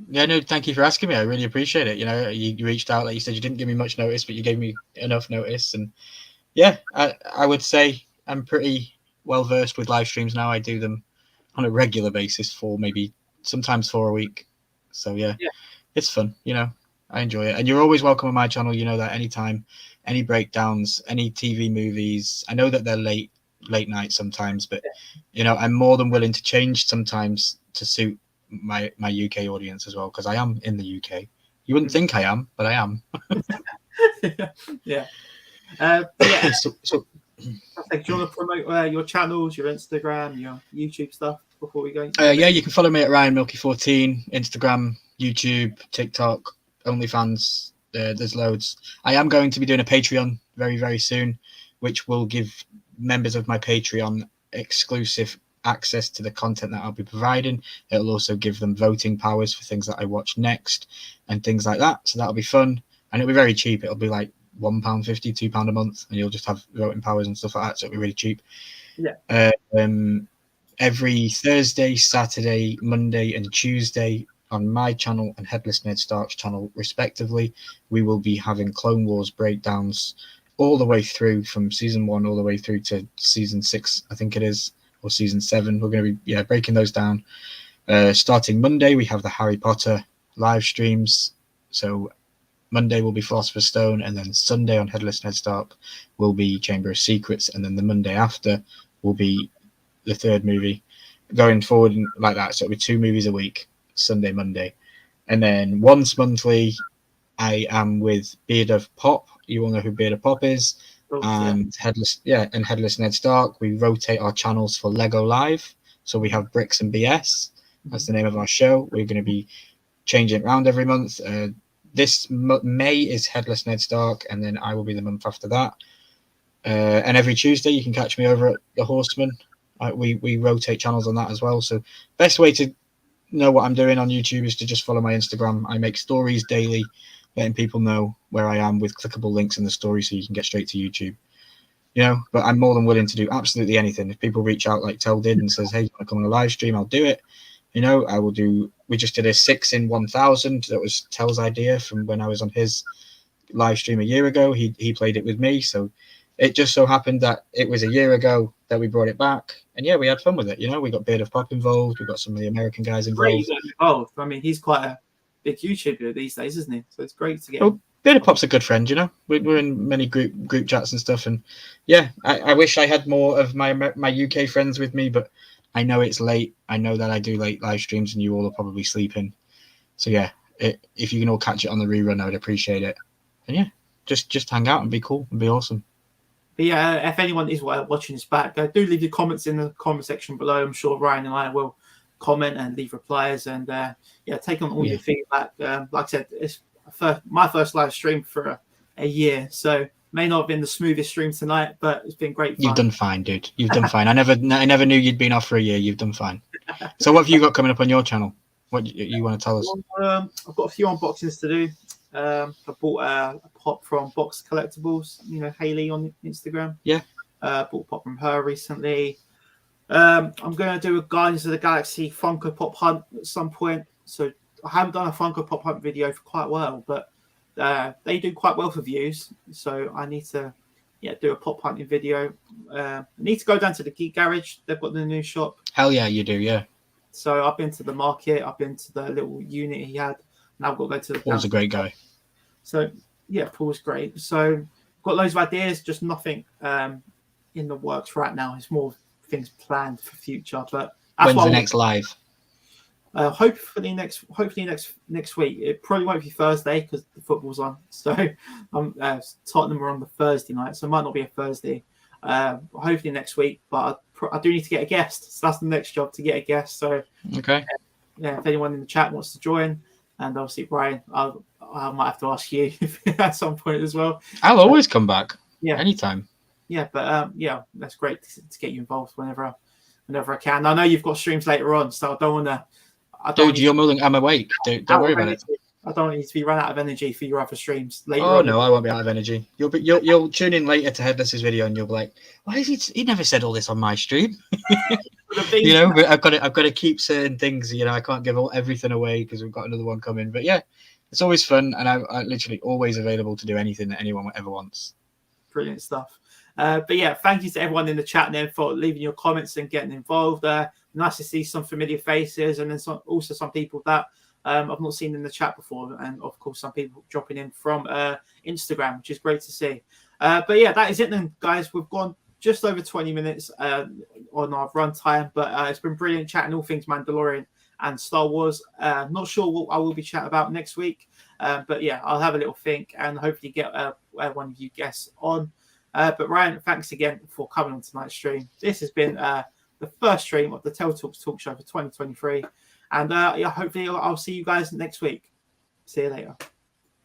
Yeah, no, thank you for asking me. I really appreciate it. You know, you reached out, like you said, you didn't give me much notice, but you gave me enough notice. And yeah, I would say I'm pretty well versed with live streams now. I do them on a regular basis sometimes 4 a week. So yeah, it's fun. You know, I enjoy it. And you're always welcome on my channel. You know that anytime, any breakdowns, any TV movies. I know that they're late night sometimes, but you know, I'm more than willing to change sometimes to suit my UK audience as well, because I am in the UK. You wouldn't think I am, but I am. Yeah. So, do you want to promote your channels, your Instagram, your YouTube stuff before we go? Yeah, you can follow me at Ryan Milky 14, Instagram, YouTube, TikTok, OnlyFans. There's loads. I am going to be doing a Patreon very, very soon, which will give members of my Patreon exclusive access to the content that I'll be providing. It'll also give them voting powers for things that I watch next and things like that. So that'll be fun, and it'll be very cheap. It'll be like £1.50, £2 a month, and you'll just have voting powers and stuff like that. So it'll be really cheap. Yeah. Every Thursday, Saturday, Monday, and Tuesday on my channel and Headless Ned Stark's channel, respectively, we will be having Clone Wars breakdowns all the way through from season 1 all the way through to season 6, I think it is, or season 7. We're going to be breaking those down. Starting Monday, we have the Harry Potter live streams. So Monday will be Philosopher's Stone, and then Sunday on Headless Ned Stark will be Chamber of Secrets, and then the Monday after will be the third movie. Going forward like that, so it'll be 2 movies a week, Sunday, Monday. And then once monthly, I am with Beard of Pop. You all know who Beard of Pop is. And Headless Ned Stark. We rotate our channels for Lego Live. So we have Bricks and BS. That's the name of our show. We're going to be changing it around every month. This May is Headless Ned Stark, and then I will be the month after that. And every Tuesday you can catch me over at The Horseman. We rotate channels on that as well. So best way to know what I'm doing on YouTube is to just follow my Instagram. I make stories daily, letting people know where I am with clickable links in the story so you can get straight to YouTube. You know, but I'm more than willing to do absolutely anything. If people reach out like Tel did and says, hey, you want to come on a live stream, I'll do it. You know, I will do. We just did a 6 in 1,000. That was Tel's idea from when I was on his live stream a year ago. He played it with me. So it just so happened that it was a year ago that we brought it back. And yeah, we had fun with it. You know, we got Beard of Pop involved. We got some of the American guys involved. I mean, he's quite a big YouTuber these days, isn't he? So it's great to get. Well, Beard of Pop's a good friend, you know. We're in many group chats and stuff. And yeah, I wish I had more of my UK friends with me, but I know it's late. I know that I do late live streams and you all are probably sleeping. So yeah, if you can all catch it on the rerun, I would appreciate it. And yeah, just hang out and be cool and be awesome. But yeah, if anyone is watching this back, do leave your comments in the comment section below. I'm sure Ryan and I will comment and leave replies, and take on all your feedback. Like I said, it's my first live stream for a year, so may not have been the smoothest stream tonight, but it's been great fun. You've done fine, dude. You've done fine. I never knew you'd been off for a year. You've done fine. So what have you got coming up on your channel? What you want to tell us? I've got a few unboxings to do. I bought a pop from Box Collectibles, Haley on Instagram. Yeah. Bought a pop from her recently. I'm going to do a Guardians of the Galaxy Funko Pop hunt at some point. So I haven't done a Funko Pop hunt video for quite a while, but they do quite well for views. So I need to do a pop hunting video. I need to go down to the Geek Garage. They've got the new shop. Hell yeah, you do, yeah. So I've been to the market. I've been to the little unit he had. Now I've got to go to the... Paul's a great guy. So, yeah, Paul's great. So got loads of ideas, just nothing in the works right now. It's more things planned for future. But when's the next live? Hopefully next week. It probably won't be Thursday because the football's on. So Tottenham are on the Thursday night, so it might not be a Thursday. Hopefully next week, but I do need to get a guest. So that's the next job, to get a guest. So okay, if anyone in the chat wants to join, and obviously Brian, I might have to ask you at some point as well. I'll always come back. Yeah, anytime. Yeah, but that's great to get you involved whenever I can. I know you've got streams later on, so I don't want to. Dude, you're moving. I'm awake. Don't worry about it. I don't need to be run out of energy for your other streams later. Oh on. No, I won't be out of energy. You'll tune in later to Headless's video, and you'll be like, "Why is he never said all this on my stream?" But I've got to keep certain things. I can't give everything away because we've got another one coming. But yeah, it's always fun, and I'm literally always available to do anything that anyone ever wants. Brilliant stuff. But yeah, thank you to everyone in the chat then for leaving your comments and getting involved. Nice to see some familiar faces, and then also some people that I've not seen in the chat before, and of course some people dropping in from Instagram, which is great to see. But yeah, that is it then, guys. We've gone just over 20 minutes on our run time, but it's been brilliant chatting all things Mandalorian and Star Wars. Not sure what I will be chatting about next week, but yeah, I'll have a little think and hopefully get one of you guests on. But Ryan, thanks again for coming on tonight's stream. This has been the first stream of the Tel Talks Talk Show for 2023. And hopefully I'll see you guys next week. See you later.